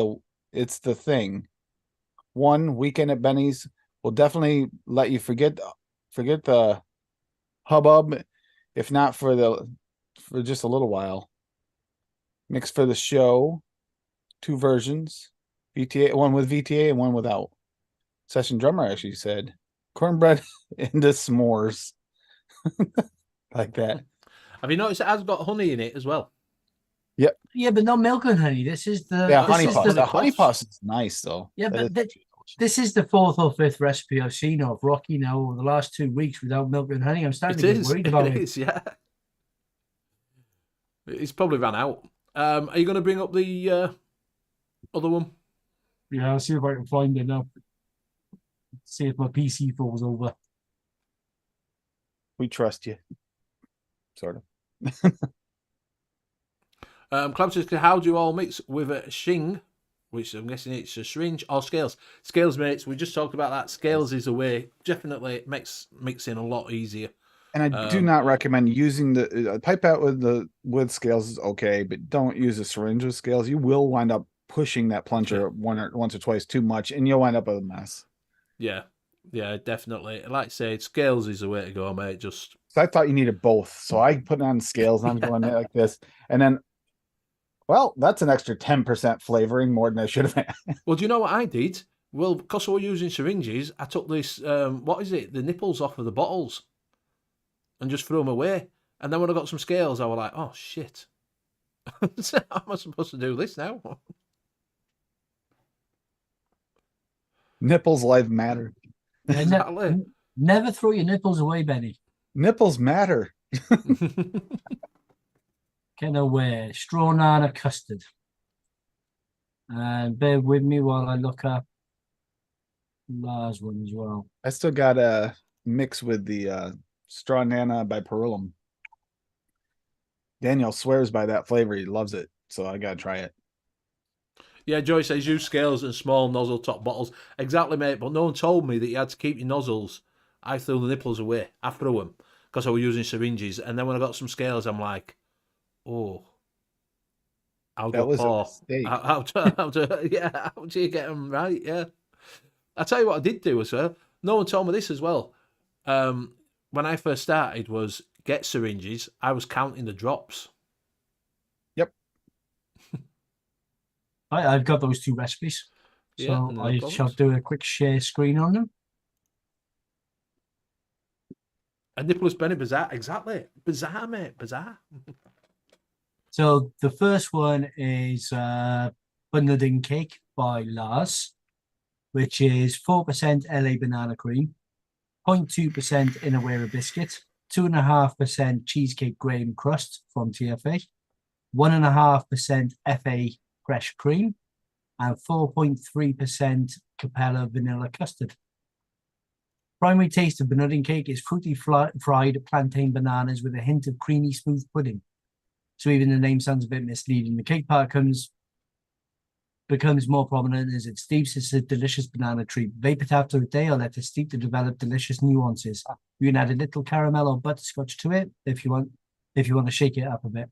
it's the thing. One weekend at Benny's will definitely let you forget the hubbub, if not for just a little while. Mix for the show, 2 versions, VTA, one with VTA and one without. Session drummer actually said cornbread into s'mores. Like that. Have you noticed it has got honey in it as well? Yep. Yeah, but not milk and honey. This is the Yeah, this honey is puffs. the The honey puffs is nice though. yeah, That but this is the 4th or 5th recipe I've seen of Rocky now over the last 2 weeks without milk and honey. I'm starting to get worried about It it. is, yeah. It's probably ran out. Are you going to bring up the other one? Yeah, I'll see if I can find it now. See if my PC falls over. we trust you. Sort of. Clam says, how do you all mix with a shing, which I'm guessing it's a syringe, or scales? Scales, mates, we just talked about that. Scales is a way, definitely makes mixing a lot easier. And I do not recommend using the pipe out with scales is okay, but don't use a syringe with scales. You will wind up pushing that plunger once or twice too much, and you'll wind up with a mess. Yeah, definitely. Like I say, scales is the way to go, mate. Just So I thought you needed both, so I put it on scales, and I'm going like this, and then, well, that's an extra 10% flavoring more than I should have had. well, do you know what I did? Well, because I was using syringes, I took this what is it? The nipples off of the bottles and just threw them away. And then when I got some scales, I was like, oh shit. How am I supposed to do this now? Nipples life matter. Exactly. Never throw your nipples away, Benny. Nipples matter. Get away. Straw nana custard. And bear with me while I look up Lars one as well. I still got a mix with the straw nana by Perulum. Daniel swears by that flavor. He loves it, so I gotta try it. Yeah, Joy says use scales and small nozzle top bottles. Exactly, mate, but no one told me that you had to keep your nozzles. I threw the nipples away. I threw them because I was using syringes. And then when I got some scales, I'm like, oh, how do That I was a pour? mistake. How do you get them right? Yeah. I tell you what I did do as well. No one told me this as well. When I first started was get syringes. I was counting the drops. Yep. I've got those 2 recipes. Yeah, So no I problems. shall do a quick share screen on them. And Nicholas Benny, bizarre. Exactly. Bizarre, mate. Bizarre. So the first one is Bunnarding Cake by Lars, which is 4% LA banana cream, 0.2% Inawera biscuit, 2.5% cheesecake graham crust from TFA, 1.5% FA fresh cream, and 4.3% Capella vanilla custard. Primary taste of Bunnarding Cake is fruity fried plantain bananas with a hint of creamy smooth pudding. So even the name sounds a bit misleading. The cake part becomes more prominent as it steeps. It's a delicious banana treat. Vape it after a day or let it steep to develop delicious nuances. You can add a little caramel or butterscotch to it if you want to shake it up a bit.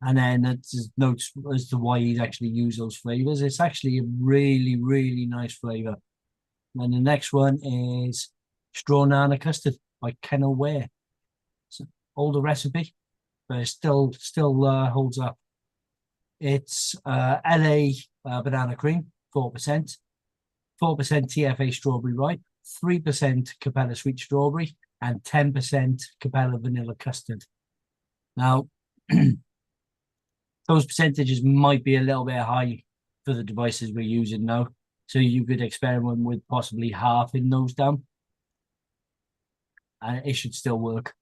And then there's notes as to why he's actually used those flavors. It's actually a really, really nice flavor. And the next one is Straw Nana Custard by Kennel Ware. It's an older recipe, but it still holds up. It's LA banana cream, 4%, 4% TFA strawberry ripe, 3% Capella sweet strawberry, and 10% Capella vanilla custard. Now, those percentages might be a little bit high for the devices we're using now. So you could experiment with possibly halving those down. And it should still work.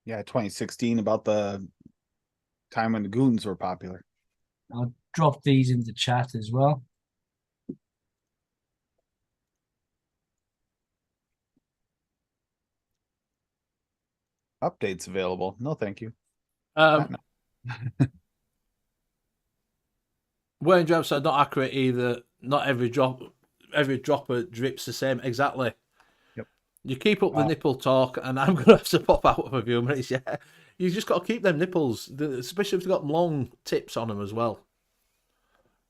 Yeah, 2016, about the time when the goons were popular. I'll drop these into chat as well. Updates available. No, thank you. Um, Weighing drops are not accurate either. Not every dropper drips the same. Exactly. Yep. You keep up the nipple talk, and I'm going to have to pop out of a few minutes. Yeah, you just got to keep them nipples, especially if they've got long tips on them as well.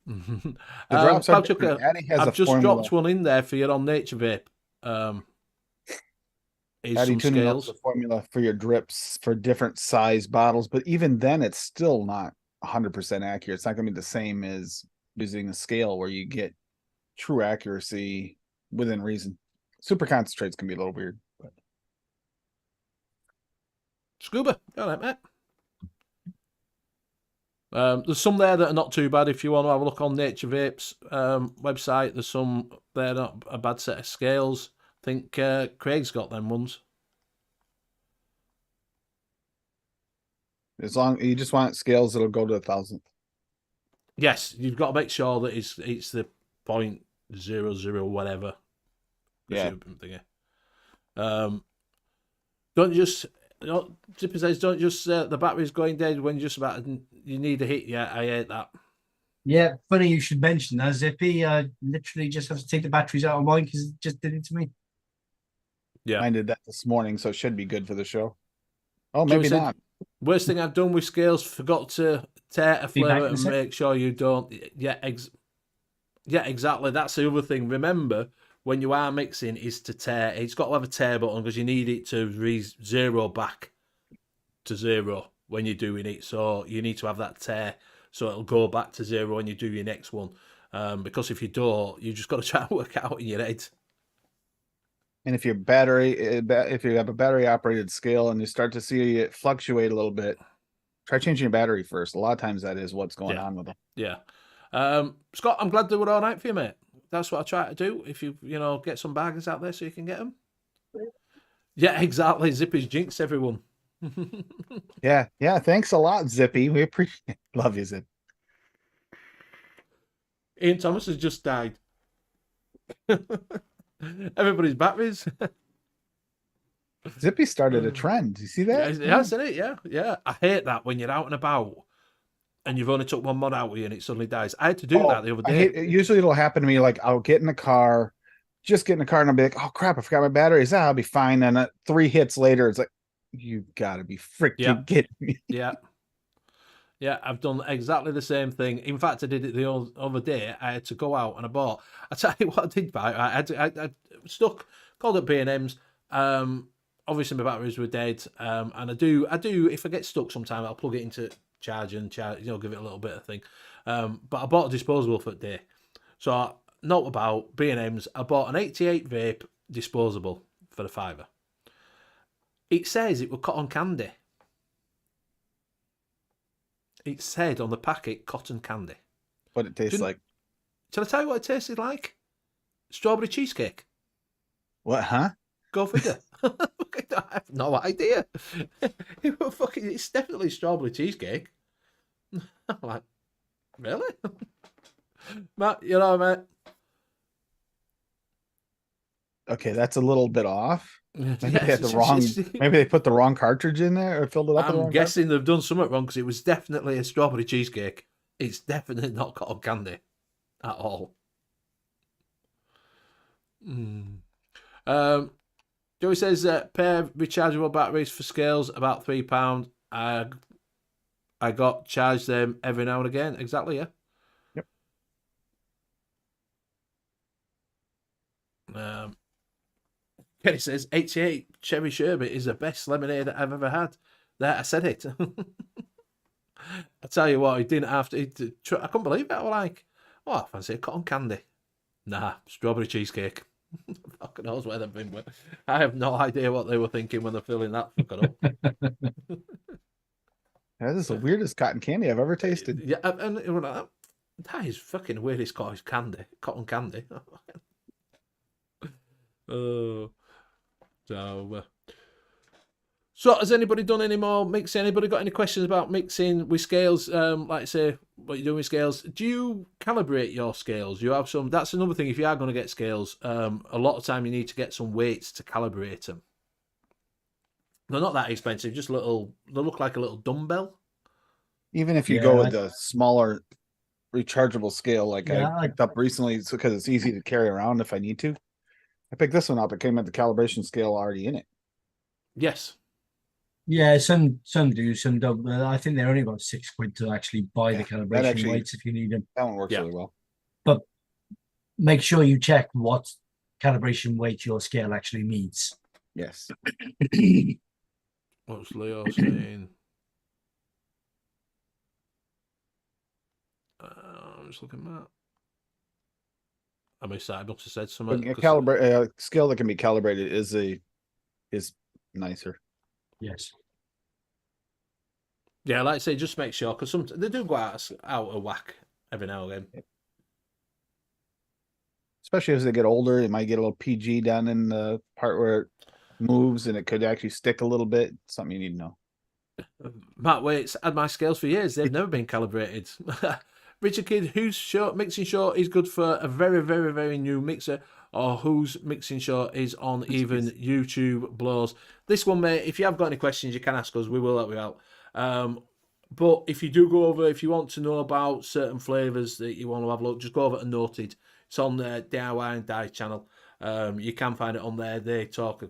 The drops are different. Addy has I've a just formula. dropped one in there for you on Nature Vape. Is Addy some Tuning knows scales. the formula for your drips for different size bottles, but even then, it's still not 100% accurate. It's not going to be the same as using a scale where you get true accuracy within reason. Super concentrates can be a little weird, but Scuba, all right, mate. There's some there that are not too bad if you want to have a look on Nature Vape's website. There's some there, not a bad set of scales. I think Craig's got them ones. as long you just want scales that'll go to 1,000th. Yes, you've got to make sure that it's the 0.00 whatever. Yeah. Don't just Zipper says don't just the battery's going dead when just about you need a hit. Yeah, I hate that. Yeah, funny you should mention that, Zippy. Literally just have to take the batteries out of mine because it just did it to me. Yeah, I did that this morning, so it should be good for the show. Oh, Joey maybe said, not. Worst thing I've done with scales, forgot to tear a flavour and magnet it? make sure you don't. Yeah, exactly. That's the other thing. Remember, when you are mixing, is to tear. It's got to have a tear button because you need it to zero back to zero when you're doing it. So you need to have that tear so it'll go back to zero when you do your next one. Because if you don't, you just got to try and work out in your head. And if your battery, if you have a battery operated scale and you start to see it fluctuate a little bit, try changing your battery first. A lot of times that is what's going on with them. Yeah. Scott, I'm glad they were all right for you, mate. That's what I try to do. If you get some bargains out there so you can get them. Yeah, exactly. Zippy's jinxed everyone. Yeah. Thanks a lot, Zippy. We appreciate. Love you, Zip. Ian Thomas has just died. Everybody's batteries. Zippy started a trend. You see that? Yeah, isn't it? Yeah. I hate that when you're out and about and you've only took one mod out with you and it suddenly dies. I had to do that the other day. Usually it'll happen to me. Like I'll get in the car, and I'll be like, "Oh crap, I forgot my batteries. I'll be fine." And 3 hits later, it's like, "You gotta be freaking kidding me!" Yeah, I've done exactly the same thing. In fact, I did it the other day. I had to go out and I bought. I tell you what I did buy. I stuck, called up B&M's. Obviously my batteries were dead. And I do. If I get stuck, sometime I'll plug it into charge, give it a little bit of thing. But I bought a disposable for the day. So note about B&M's. I bought an 88 vape disposable for the £5. It says it was cotton candy. It said on the packet cotton candy. What it tastes like. Shall I tell you what it tasted like? Strawberry cheesecake. What, huh? Go figure. I have no idea. It's definitely strawberry cheesecake. I'm like, really? Matt, mate. Okay, that's a little bit off. Maybe they had Yes, maybe they put the wrong cartridge in there or filled it up. I'm guessing they've done something wrong because it was definitely a strawberry cheesecake. It's definitely not cotton candy at all. Joey says pair rechargeable batteries for scales about £3. I got charged them every now and again. Exactly, yeah. Yep. Kenny says 88 cherry sherbet is the best lemonade I've ever had. There, I said it. I tell you what, he didn't have to. I couldn't believe it. I was like, oh, I fancy a cotton candy. Nah, strawberry cheesecake. Fucking knows where they've been with. I have no idea what they were thinking when they're filling that fucking up. That is the weirdest cotton candy I've ever tasted. Yeah, and that is fucking weirdest cotton candy. Oh. So has anybody done any more mixing? Anybody got any questions about mixing with scales? Like I say, what you're doing with scales. Do you calibrate your scales? You have some. That's another thing. If you are going to get scales, a lot of time you need to get some weights to calibrate them. They're not that expensive. Just little. They look like a little dumbbell. Even if you go with the smaller rechargeable scale like Yeah, I picked up recently because it's easy to carry around if I need to. I picked this one up. It came with the calibration scale already in it. Yes. yeah. Some do, some don't. But I think they're only about £6 to actually buy the Yeah, that calibration actually- weights if you need them. That one works Yeah. really well. But make sure you check what calibration weight your scale actually needs. Yes. What's Leo saying? I'm just looking at that. I must have said something. A scale that can be calibrated is nicer. Yes. Yeah, like I say, just make sure, because they do go out of whack every now and again. Especially as they get older, it might get a little PG down in the part where it moves and it could actually stick a little bit. Something you need to know. Matt Waits had my scales for years. They've never been calibrated. Richard Kidd, whose mixing show is good for a very, very, very new mixer, or whose mixing show is on even YouTube blows. This one, mate, if you have got any questions, you can ask us. We will help you out. But if you do go over, if you want to know about certain flavours that you want to have a look, just go over to Noted. It's on the DIY and Die channel. You can find it on there. They talk,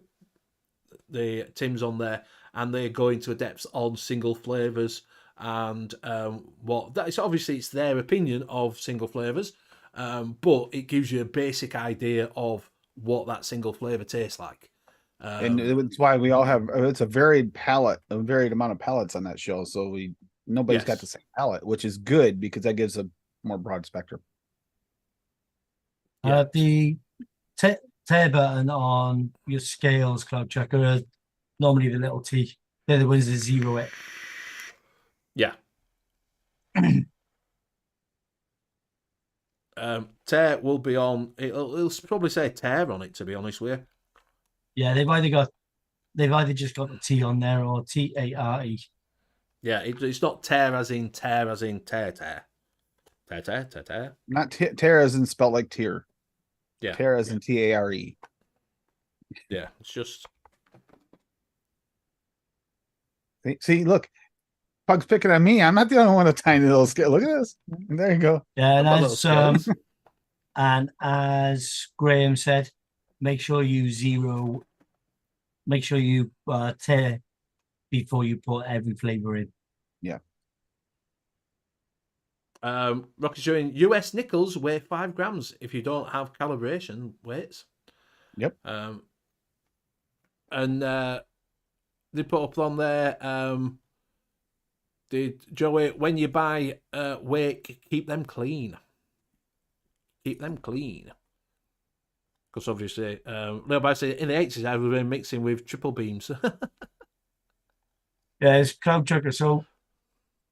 Tim's on there, and they go into depth on single flavours and it's obviously it's their opinion of single flavours, but it gives you a basic idea of what that single flavour tastes like. And it's why we all have it's a varied palette, a varied amount of palettes on that show. So nobody's got the same palette, which is good because that gives a more broad spectrum. Yeah. The tear button on your scales, Cloud Checker, are normally the little T. They're the ones that zero it. Yeah. Tear will be on. It'll probably say tear on it. To be honest with you. Yeah, they've either just got the T on there or TARE. Yeah, it's not tear as in tear as in tear. Tear. Not tear as in spelled like tear. Yeah. Tear as in TARE. Yeah, it's just. See, look, Pug's picking on me. I'm not the only one with a tiny little scale. Look at this. There you go. Yeah, I've got little scales. and as Graham said, make sure you tear before you put every flavour in. Yeah. Rocky's showing US nickels weigh 5 grams if you don't have calibration weights. Yep. And they put up on there, Joey, when you buy wake, keep them clean. Keep them clean. Because obviously, Leo say in the 80s, I was mixing with triple beams. Yeah, it's Cloud Checker. So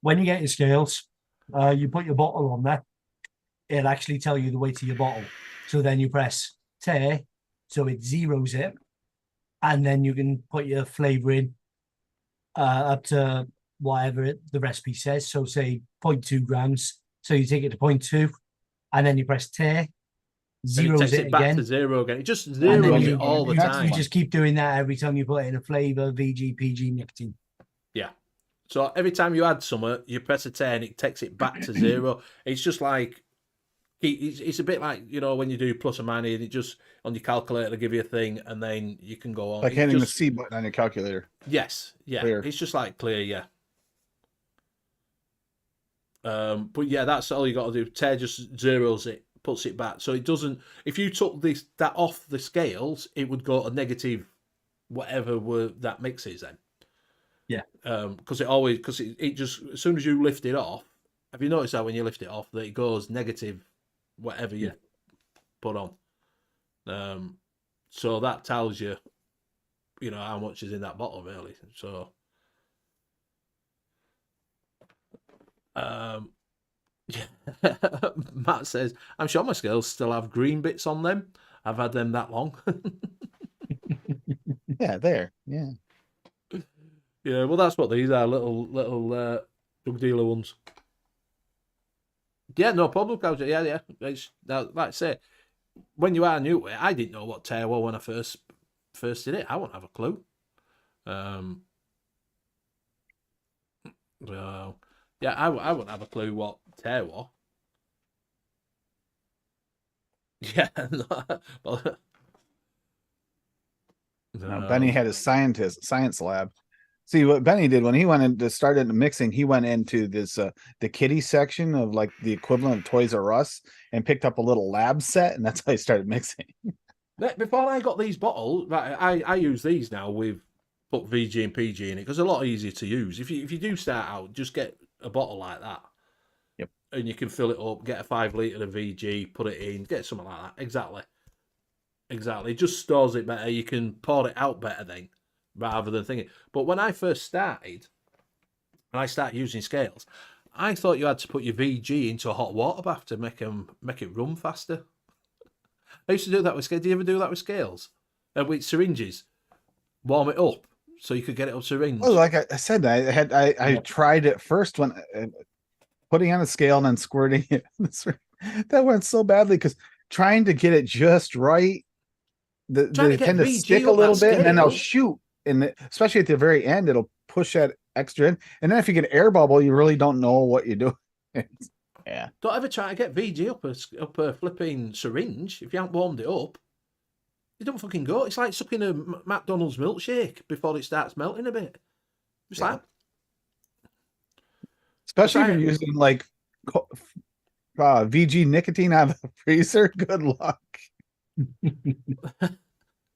when you get your scales, you put your bottle on there. It'll actually tell you the weight of your bottle. So then you press tear, so it zeros it, and then you can put your flavour in up to whatever the recipe says. So say 0.2 grams. So you take it to 0.2, and then you press tear, zeros it back again. to zero again. It just zeros it all the time. You just keep doing that every time you put in a flavour, VG, PG, nicotine. Yeah. So every time you add something, you press a 10, it takes it back to zero. It's just like, it's a bit like, when you do plus or minus, and it just, on your calculator, it'll give you a thing, and then you can go on. Like hitting the C button on your calculator. Yes. Yeah. Clear. It's just like clear, yeah. But yeah, that's all you got to do. Tear just zeros it, puts it back. So it doesn't, if you took that off the scales, it would go to negative whatever that mix is then. Yeah. Because it just, as soon as you lift it off, have you noticed that when you lift it off, that it goes negative whatever you put on? So that tells you, how much is in that bottle, really. So, Matt says, I'm sure my scales still have green bits on them. I've had them that long. Yeah, there. Yeah. Yeah, well, that's what these are, little drug dealer ones. Yeah, no problem, Couch. Yeah. It's, like I say, when you are new to it, I didn't know what tear was when I first did it. I wouldn't have a clue. Yeah, I wouldn't have a clue what tear was. Yeah. Well, Now, Benny had his science lab. See what Benny did when he went into started mixing. He went into this the kiddie section of like the equivalent of Toys R Us and picked up a little lab set, and that's how he started mixing. Before I got these bottles, right, I use these now with put VG and PG in it because they're a lot easier to use. If you do start out, just get a bottle like that. Yep. And you can fill it up, get a 5 litre of VG, put it in, get something like that. Exactly. It just stores it better. You can pour it out better then, rather than thinking. But when I first started, and I started using scales, I thought you had to put your VG into a hot water bath to make it run faster. I used to do that with scales. Do you ever do that with scales? With syringes? Warm it up so you could get it up syringe. Well, like I said, I tried it first when putting on a scale and then squirting it. That went so badly because trying to get it just right, they tend to stick a little bit, and then they'll shoot. And especially at the very end, it'll push that extra in. And then if you get air bubble, you really don't know what you're doing. Yeah. Don't ever try to get VG up a flipping syringe if you haven't warmed it up. It don't fucking go. It's like sucking a McDonald's milkshake before it starts melting a bit. It's like, especially if you're using like VG nicotine out of the freezer. Good luck.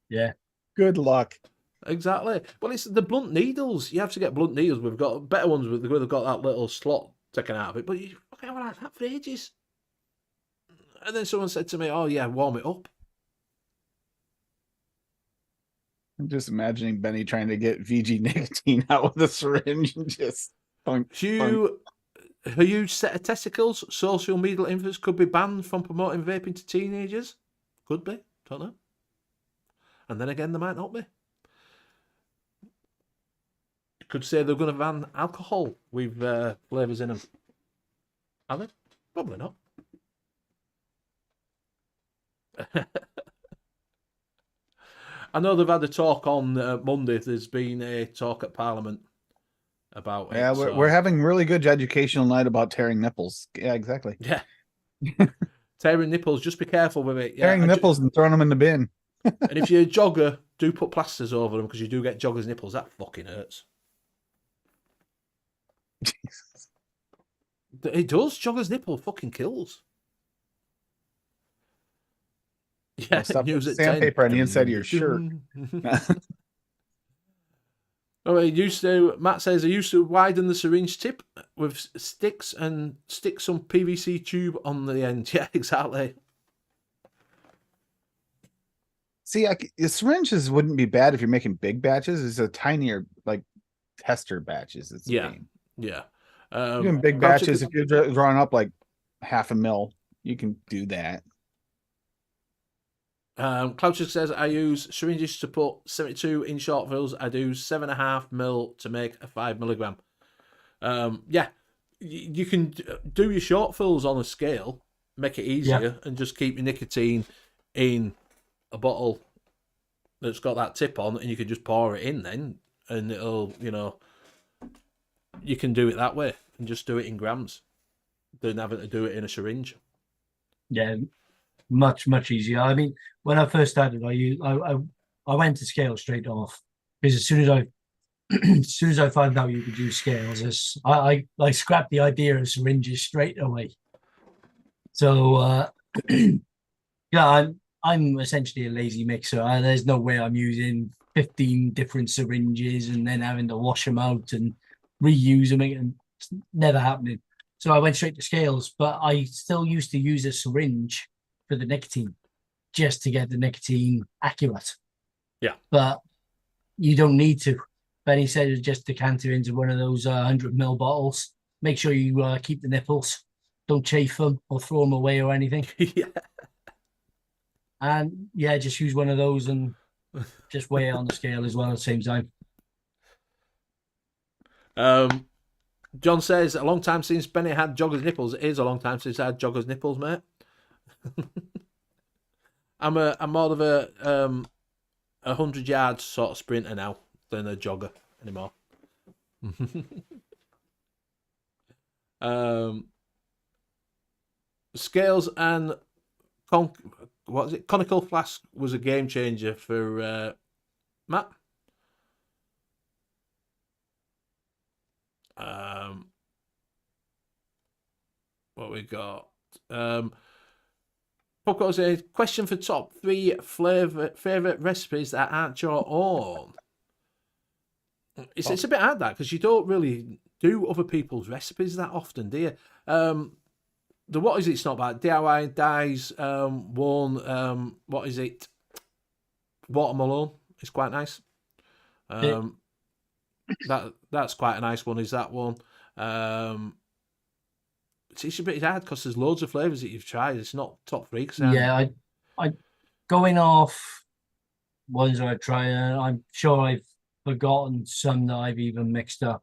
Yeah. Good luck. Exactly. Well, it's the blunt needles. You have to get blunt needles. We've got better ones where they've got that little slot taken out of it. But you fucking have like that for ages. And then someone said to me, "Oh yeah, warm it up." I'm just imagining Benny trying to get VG nicotine out with a syringe and just. A huge set of testicles. Social media influencers could be banned from promoting vaping to teenagers. Could be. Don't know. And then again, they might not be. Could say they're going to ban alcohol with flavours in them. Are they? Probably not. I know they've had a talk on Monday. There's been a talk at Parliament about it. Yeah, we're having really good educational night about tearing nipples. Yeah, exactly. Yeah. Tearing nipples, just be careful with it. Yeah, tearing nipples and throwing them in the bin. And if you're a jogger, do put plasters over them because you do get joggers' nipples. That fucking hurts. Jesus. It does. Joggers' nipple fucking kills. Yeah, use it. Sandpaper on the inside of your shirt. Oh, Matt says I used to widen the syringe tip with sticks and stick some PVC tube on the end. Yeah, exactly. See, the syringes wouldn't be bad if you're making big batches. It's a tinier, like tester batches. It's yeah. Even big batches, if you're drawing up like 0.5 mil, you can do that. Cloucher says I use syringes to put 72 in short fills. I do 7.5 mil to make a 5 milligram. Yeah, you can do your short fills on a scale, make it easier, and just keep your nicotine in a bottle that's got that tip on, and you can just pour it in then, and it'll, you can do it that way and just do it in grams than having to do it in a syringe. Yeah, much easier. I mean, when I first started, I went to scale straight off because as soon as I found out you could use scales, I scrapped the idea of syringes straight away. So yeah, I'm essentially a lazy mixer. There's no way I'm using 15 different syringes and then having to wash them out and reuse them. And it's never happening. So I went straight to scales, but I still used to use a syringe for the nicotine just to get the nicotine accurate. Yeah. But you don't need to. Benny said just decanter into one of those 100 ml bottles. Make sure you keep the nipples. Don't chafe them or throw them away or anything. Yeah. And yeah, just use one of those and just weigh it on the scale as well at the same time. John says, a long time since Benny had jogger's nipples. It is a long time since I had jogger's nipples, mate. I'm more of a 100-yard sort of sprinter now than a jogger anymore. Scales and what was it? Conical flask was a game changer for Matt. What we got? Pop goes a question for top 3 favourite recipes that aren't your own. It's a bit hard, that, because you don't really do other people's recipes that often, do you? The what is it's not bad. DIY dies one. What is it? Watermelon is quite nice. That's quite a nice one. Is that one? It's a bit hard because there's loads of flavours that you've tried. It's not top 3. Yeah, I going off ones I try. I'm sure I've forgotten some that I've even mixed up.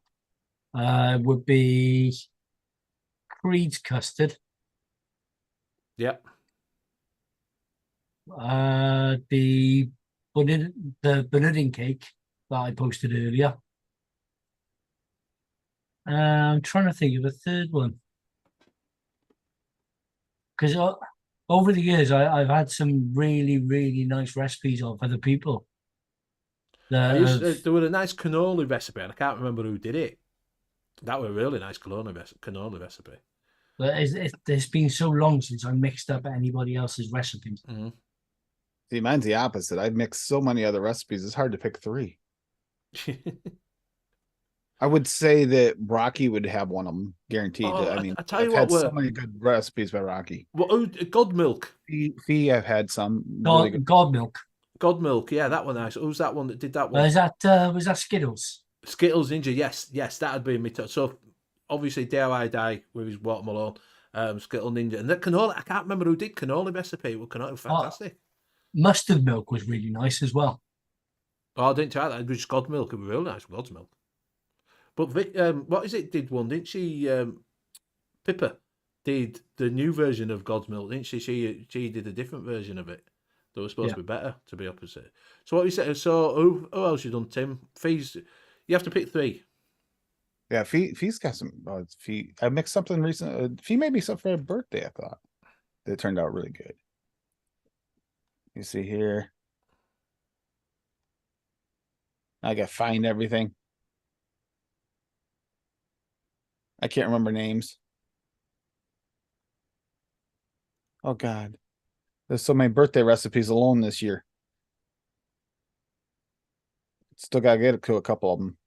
Would be Creed's custard. Yep. The pudding cake that I posted earlier. I'm trying to think of a third one because over the years I've had some really nice recipes of other people. There was a nice cannoli recipe, and I can't remember who did it. That was a really nice cannoli recipe. It's been so long since I mixed up anybody else's recipes. Mm-hmm. See, mine's the opposite. I've mixed so many other recipes. It's hard to pick 3. I would say that Rocky would have one of them, guaranteed. I mean, I tell you I've what, had so many good recipes by Rocky. Well, God Milk. Fee, I've had some. Really good. God Milk. God Milk, yeah, that one nice. Who's that one that did that one? Was that Skittles? Skittles Ninja, yes, that'd be me too. So obviously DIY Die with his watermelon, Skittle Ninja, and that cannoli. I can't remember who did cannoli recipe. Well, cannoli, fantastic. Mustard milk was really nice as well. Oh, I didn't try that. It was God Milk. It was real nice. God's Milk. But Vic, what is it? Did one? Didn't she? Pippa did the new version of God's Milk, didn't she? She did a different version of it. That was supposed to be better, to be opposite. So what you said? So who else you done, Tim? Fees. You have to pick 3. Yeah, Fee's got some. Fee. I mixed something recent. Fee made me something for a birthday. I thought it turned out really good. You see here. I got find everything. I can't remember names. Oh God, there's so many birthday recipes alone this year. Still gotta get to a couple of them.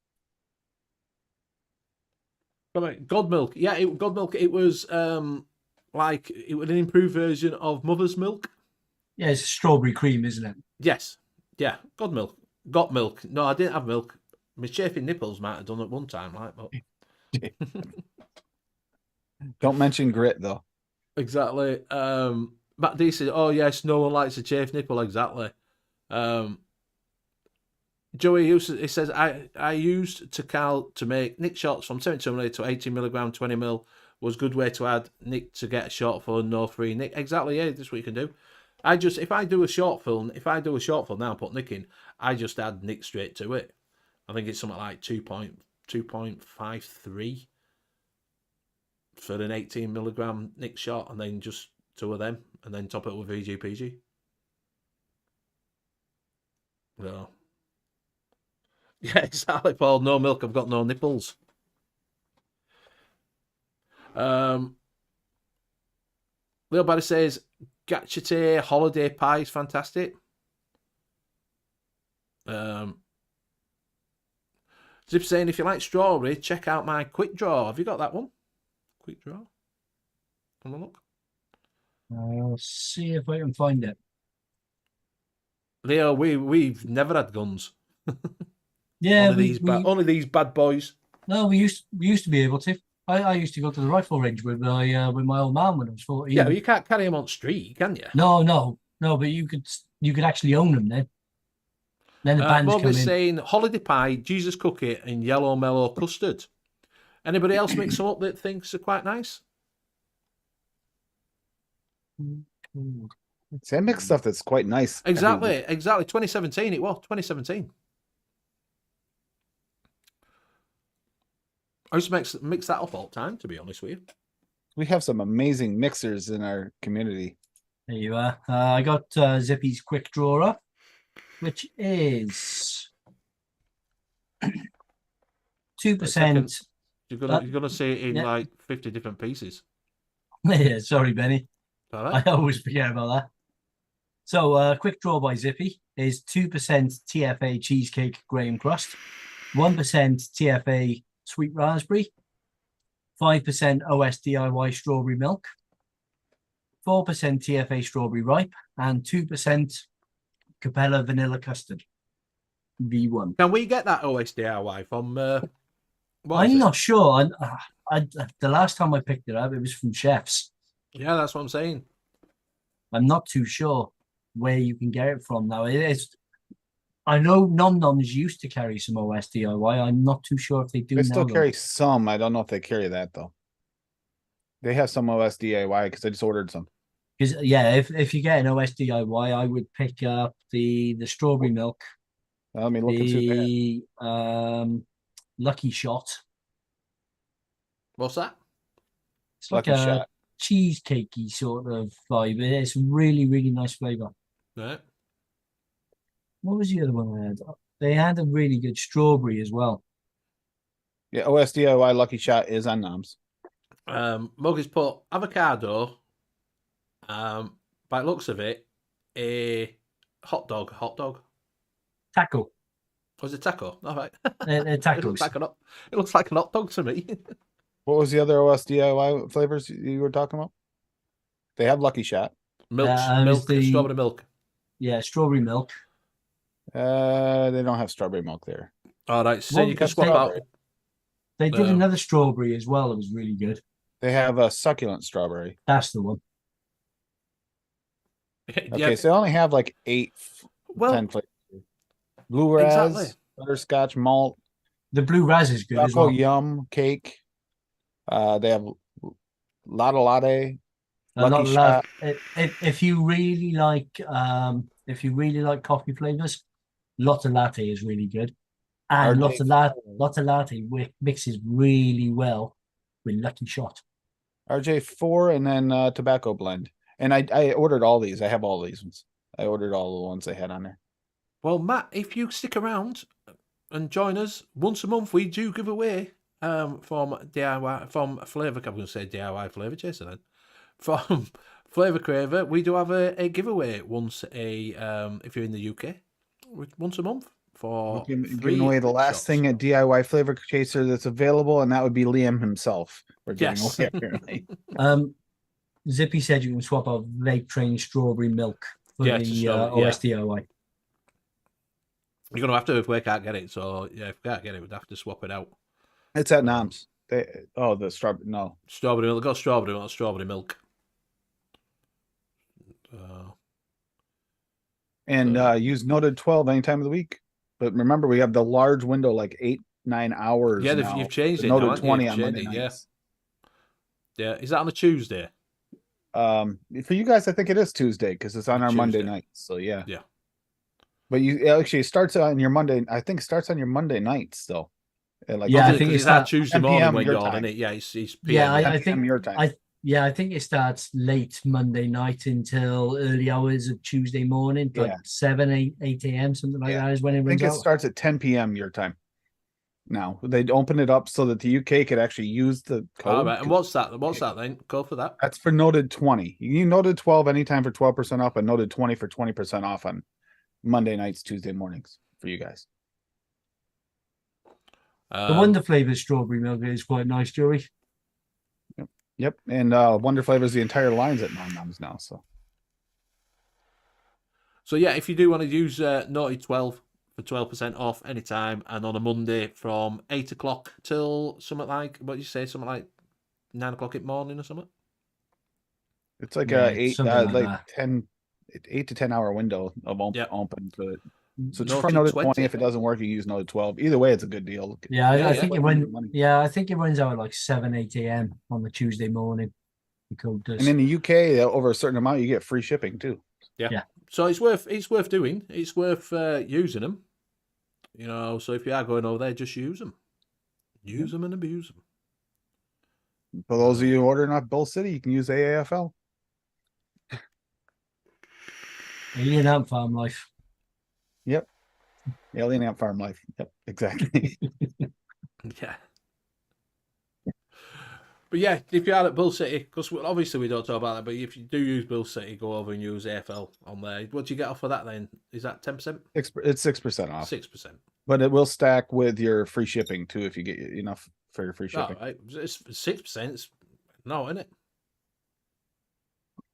God Milk, yeah, God Milk. It was like it was an improved version of Mother's Milk. Yeah, it's strawberry cream, isn't it? Yes, yeah, God Milk. Got milk. No, I didn't have milk. My chafing nipples might have done it one time, like, but don't mention grit though. Exactly. Matt D said, "Oh yes, no one likes a chafed nipple." Exactly. Joey, he says, I used to cal to make nick shots from 72 ml to 80 mg, 20 ml was a good way to add nick to get a short for no free nick. Exactly, yeah, that's what you can do. If I do a short film now and put nick in, I just add nick straight to it. I think it's something like 2.53 for an 18 mg nick shot, and then just 2 of them, and then top it with VGPG. So, yeah, exactly, Paul. No milk, I've got no nipples. Leo Barry says, Gachete holiday pie is fantastic. Zip saying, if you like strawberry, check out my quick draw. Have you got that one? Quick draw? Have a look. I'll see if I can find it. Leo, we've never had guns. Yeah, only these bad boys. No, we used to be able to. I used to go to the rifle range with my old man when I was 14. Yeah, you can't carry them on street, can you? No, but you could actually own them then. Then the bands come in. Saying holiday pie, Jesus cookie, and yellow mellow custard. Anybody else mix them up that thinks are quite nice? See, I mix stuff that's quite nice. Exactly. 2017 it was. 2017. I used to mix that up all the time, to be honest with you. We have some amazing mixers in our community. There you are. I got Zippy's quick drawer up, which is 2%. You're gonna say it in Yeah. like 50 different pieces. Yeah, sorry, Benny. All I right. always forget about that. So, quick draw by Zippy is 2% TFA cheesecake graham crust, 1% TFA sweet raspberry, 5% OS DIY strawberry milk, 4% TFA strawberry ripe, and 2% Capella vanilla custard. V1. Can we get that OSDIY from what is I'm it? not sure. The last time I picked it up, it was from Chef's. Yeah, that's what I'm saying. I'm not too sure where you can get it from now. I know Nom Noms used to carry some OS DIY. I'm not too sure if they do They now. still though. carry some. I don't know if they carry that though. They have some OS DIY because I just ordered some. Because yeah, if you get an OS DIY, I would pick up the strawberry milk, Let me look and see what they have. the Lucky Shot. What's that? It's like Lucky a Shot. cheesecakey sort of vibe. It's really, really nice flavor. Right. What was the other one I had? They had a really good strawberry as well. Yeah, OS DIY Lucky Shot is on Noms. Muggy's put avocado. By the looks of it, a hot dog. Taco. Was it taco? All right. They're It tacos. looks like an hot dog to me. What was the other OS DIY flavors you were talking about? They have Lucky Shot. Milk, the strawberry milk. Yeah, strawberry milk. They don't have strawberry milk there. All right, so Well, you can That's swap out. strawberry. They did another strawberry as well. It was really good. They have a succulent strawberry. That's the one. Okay, Yeah, so they only have like 10 flavors. Blue raz, exactly. butterscotch, malt, The blue raz is good as choco well. yum, cake. They have latte, Not Lucky Shot. if you really like coffee flavors, Lotte Latte is really good. And RJ Lotte Latte mixes really well with Lucky Shot. RJ4 and then tobacco blend. And I ordered all these. I have all these ones. I ordered all the ones they had on there. Well, Matt, if you stick around and join us once a month, we do give away from DIY from Flavour. I'm going to say DIY Flavour Chaser then. From Flavour Craver, we do have a giveaway once if you're in the UK, once a month for Giving away the last thing at DIY Flavor Chaser that's available, and that would be Liam himself. We're giving Yes. away apparently. Zippy said you can swap out Vape Train strawberry milk for the OS DIY. You're going to have to if we can't get it. So, yeah, if we can't get it, we'd have to swap it out. It's at Noms. The strawberry. No. Strawberry milk. Got strawberry, not strawberry milk. And use noted 12 any time of the week. But remember, we have the large window, like 8-9 hours. Yeah, now. you've changed it. Noted Now, 20 on Monday nights. Yeah. Is that on a Tuesday? For you guys, I think it is Tuesday because it's on our Monday night. So yeah. Yeah. But it actually starts on your Monday. I think it starts on your Monday night still. I think it's that Tuesday morning when you're on, isn't it? Yeah, it's PM. I think your time. I think it starts late Monday night until early hours of Tuesday morning, like 7, 8 a.m., something like that is when it runs out. I think it starts at 10 p.m. your time. Now they'd open it up so that the UK could actually use the code. All right, and what's that? What's that then? Code for that? That's for noted 20. You can noted 12 anytime for 12% off, and noted 20 for 20% off on Monday nights, Tuesday mornings for you guys. The Wonder Flavor strawberry milk is quite nice, Joey. Yep. And Wonder Flavors, the entire line's at Noms now. So yeah, if you do want to use Naughty 12 for 12% off anytime, and on a Monday from 8 o'clock till something like, what did you say, something like 9 o'clock in the morning or something? It's like like 8 to 10 hour window of open to it. So just for Noted noted 20. 20, if it doesn't work, you use noted 12. Either way, it's a good deal. I think it runs out at like 7, 8 a.m. on the Tuesday morning. The code does. And in the UK, over a certain amount, you get free shipping too. Yeah. So it's worth doing. It's worth using them. You know, so if you are going over there, just use them. Use them and abuse them. For those of you ordering off Bill City, you can use AAFL. Alien Ant Farm life. Yep. Alien Ant Farm life. Yep, exactly. Yeah. But yeah, if you are at Bull City, because obviously we don't talk about that, but if you do use Bull City, go over and use AFL on there. What do you get off of that then? Is that 10%? It's 6% off. 6%. But it will stack with your free shipping too if you get enough for your free Oh, shipping. right. It's 6%. It's no, isn't it?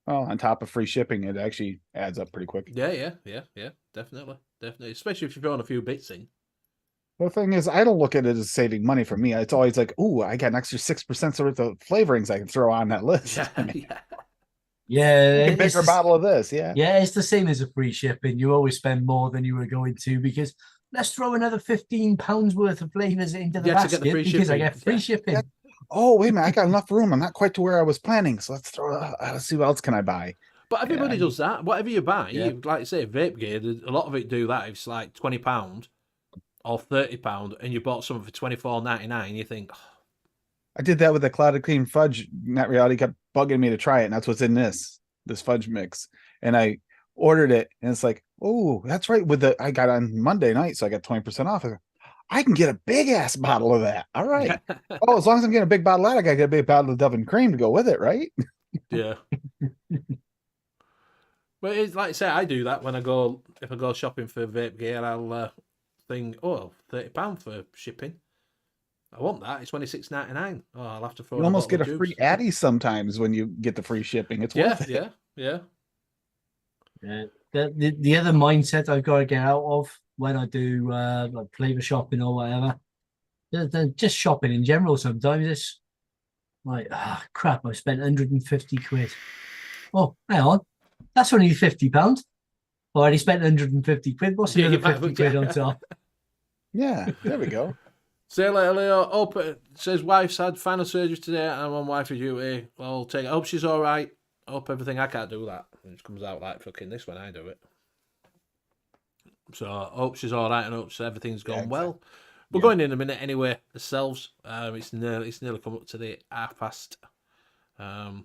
Oh, on top of free shipping, it actually adds up pretty quick. Yeah. Definitely. Especially if you're throwing a few bits in. The thing is, I don't look at it as saving money for me. It's always like, ooh, I got an extra 6% worth of flavorings I can throw on that list. Yeah. Yeah, A bigger bottle of this, yeah. Yeah, it's the same as a free shipping. You always spend more than you were going to because let's throw another £15 worth of flavors into the Yeah, to get the basket free because I shipping. get free Yeah. shipping. Yeah. Oh, wait a minute, I got enough room. I'm not quite to where I was planning, so let's see what else can I buy. But everybody does that. Whatever you buy, Yeah. like I say, vape gear, a lot of it do that. It's like £20 or £30, and you bought something for $24.99. You think, I did that with the clouded cream fudge. Net Reality kept bugging me to try it, and that's what's in this fudge mix. And I ordered it, and it's like, oh, that's right. I got on Monday night, so I got 20% off. I can get a big ass bottle of that. All right. Oh, as long as I'm getting a big bottle of that, I gotta get a big bottle of Dove and Cream to go with it, right? yeah. But it's like I say, I do that if I go shopping for vape gear, I'll think, oh, £30 for shipping. I want that. It's $26.99. Oh, I'll have to throw. You almost get a free Addy sometimes when you get the free shipping. It's worth it. Yeah. The other mindset I've got to get out of when I do like flavor shopping or whatever, just shopping in general. Sometimes it's like, crap! I spent 150 quid. Oh, hang on, that's only £50. I already spent 150 quid. What's another 50 quid on top? Yeah, there we go. See you later, Leo. Says wife's had final surgery today and I'm on wifey duty. I'll take it. Hope she's all right. Hope everything. I can't do that. It comes out like fucking this when I do it. So I hope she's all right and hope everything's gone well. We're going in a minute anyway. Ourselves. It's nearly come up to the 1:30.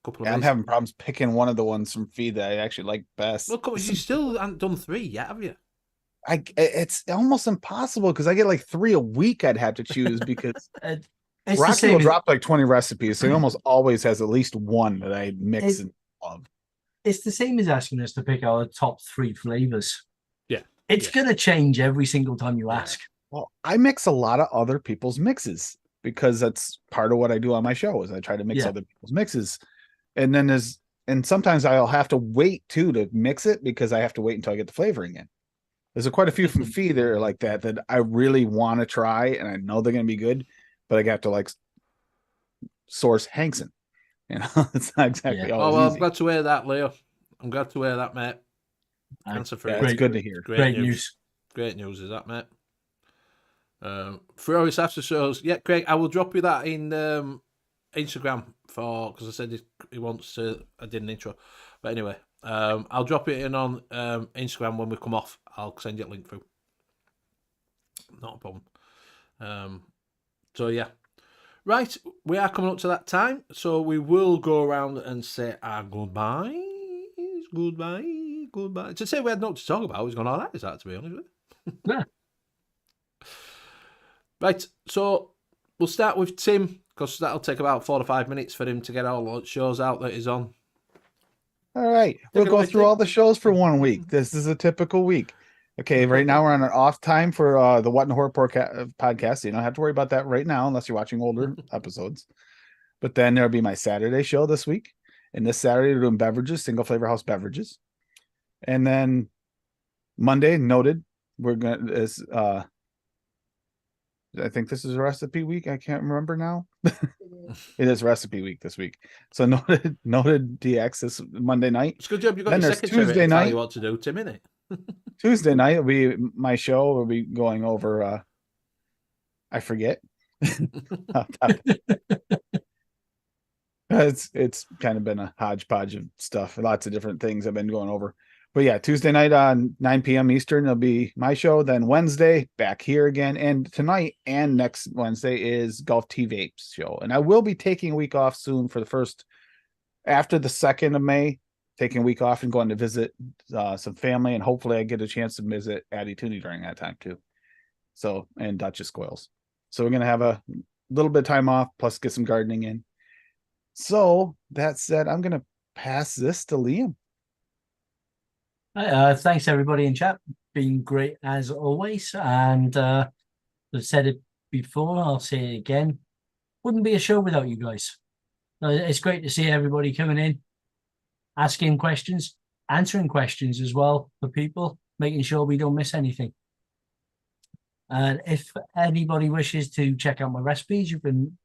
Couple of I'm having problems picking one of the ones from Feed that I actually like best. Well, come on, you still haven't done 3 yet, have you? It's almost impossible because I get like 3 a week I'd have to choose because Rocky will drop like 20 recipes, so he almost always has at least one that I mix and love. It's the same as asking us to pick our top 3 flavors. Yeah. It's going to change every single time you ask. Well, I mix a lot of other people's mixes because that's part of what I do on my show is I try to mix other people's mixes. And sometimes I'll have to wait too to mix it because I have to wait until I get the flavoring in. There's quite a few from Fee that are like that I really want to try and I know they're going to be good, but I got to like source Hankson. You know, it's not exactly Oh, well, easy. I'm glad to hear that, Leo. I'm glad to hear that, mate. Cancer free. It's good to hear. Great news. Great news, is that, mate? For always after shows, yeah, Craig, I will drop you that in Instagram because I said he wants to. I did an intro, but anyway, I'll drop it in on Instagram when we come off. I'll send you a link through. Not a problem. So yeah, right. We are coming up to that time, so we will go around and say our goodbyes. Goodbye. To say we had nothing to talk about, it was going all right. Is that, to be honest with you? Yeah. Right. So we'll start with Tim because that'll take about 4 to 5 minutes for him to get all the shows out that he's on. All right. We'll go through all the shows for 1 week. This is a typical week. Okay, right now we're on an off time for the What in Horror podcast. So you don't have to worry about that right now unless you're watching older episodes. But then there'll be my Saturday show this week. And this Saturday we're doing beverages, single flavor house beverages. And then Monday, noted, we're gonna I think this is a recipe week. I can't remember now. It is recipe week this week. So noted DX this Monday night. It's a good job you got then your secretary Tuesday night. Tell you what to do, Tim, innit? Tuesday night will be my show. We'll be going over I forget. It's kind of been a hodgepodge of stuff. Lots of different things I've been going over. But yeah, Tuesday night on 9 p.m. Eastern, it'll be my show. Then Wednesday, back here again. And tonight and next Wednesday is Golf T Vapes show. And I will be taking a week off soon for after the 2nd of May. taking a week off and going to visit some family, and hopefully I get a chance to visit Addie Tooney during that time too. So, and Duchess Squirrels. So we're gonna have a little bit of time off, plus get some gardening in. So that said, I'm gonna pass this to Liam. Thanks everybody in chat. Been great as always. And I've said it before, I'll say it again. Wouldn't be a show without you guys. It's great to see everybody coming in, asking questions, answering questions as well for people, making sure we don't miss anything. And if anybody wishes to check out my recipes, you can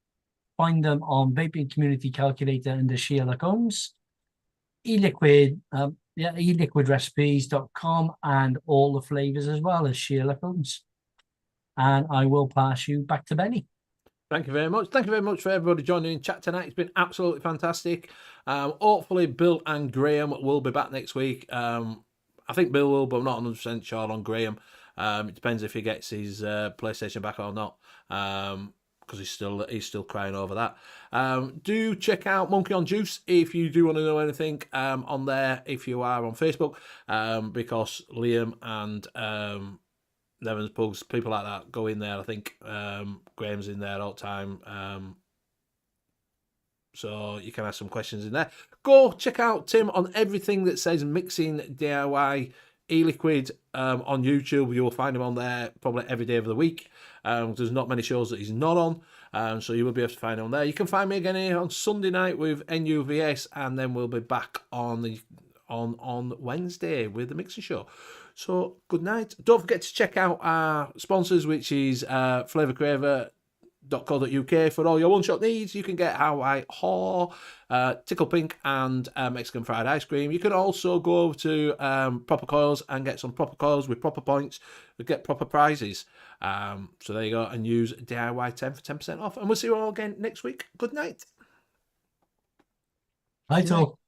find them on Vaping Community Calculator under Sherlock Holmes, E-liquid, e-liquidrecipes.com, and all the flavors as well as Sherlock Holmes. And I will pass you back to Benny. Thank you very much. Thank you very much for everybody joining in chat tonight. It's been absolutely fantastic. Hopefully Bill and Graham will be back next week. I think Bill will, but I'm not 100% sure on Graham. It depends if he gets his PlayStation back or not, because he's still crying over that. Do check out Monkey on Juice if you do want to know anything on there, if you are on Facebook, because Liam and Nevins Pugs, people like that, go in there. I think Graham's in there all the time. So you can ask some questions in there. Go check out Tim on everything that says Mixing DIY E-liquid on YouTube. You'll find him on there probably every day of the week. There's not many shows that he's not on, so you will be able to find him on there. You can find me again here on Sunday night with NUVS, and then we'll be back on Wednesday with the Mixing Show. So good night. Don't forget to check out our sponsors, which is flavourcraver.co.uk for all your one-shot needs. You can get Hawaii Haw, Tickle Pink, and Mexican fried ice cream. You can also go over to Proper Coils and get some Proper Coils with proper points, get proper prizes. So there you go, and use DIY10 for 10% off. And we'll see you all again next week. Good night. Hi, all.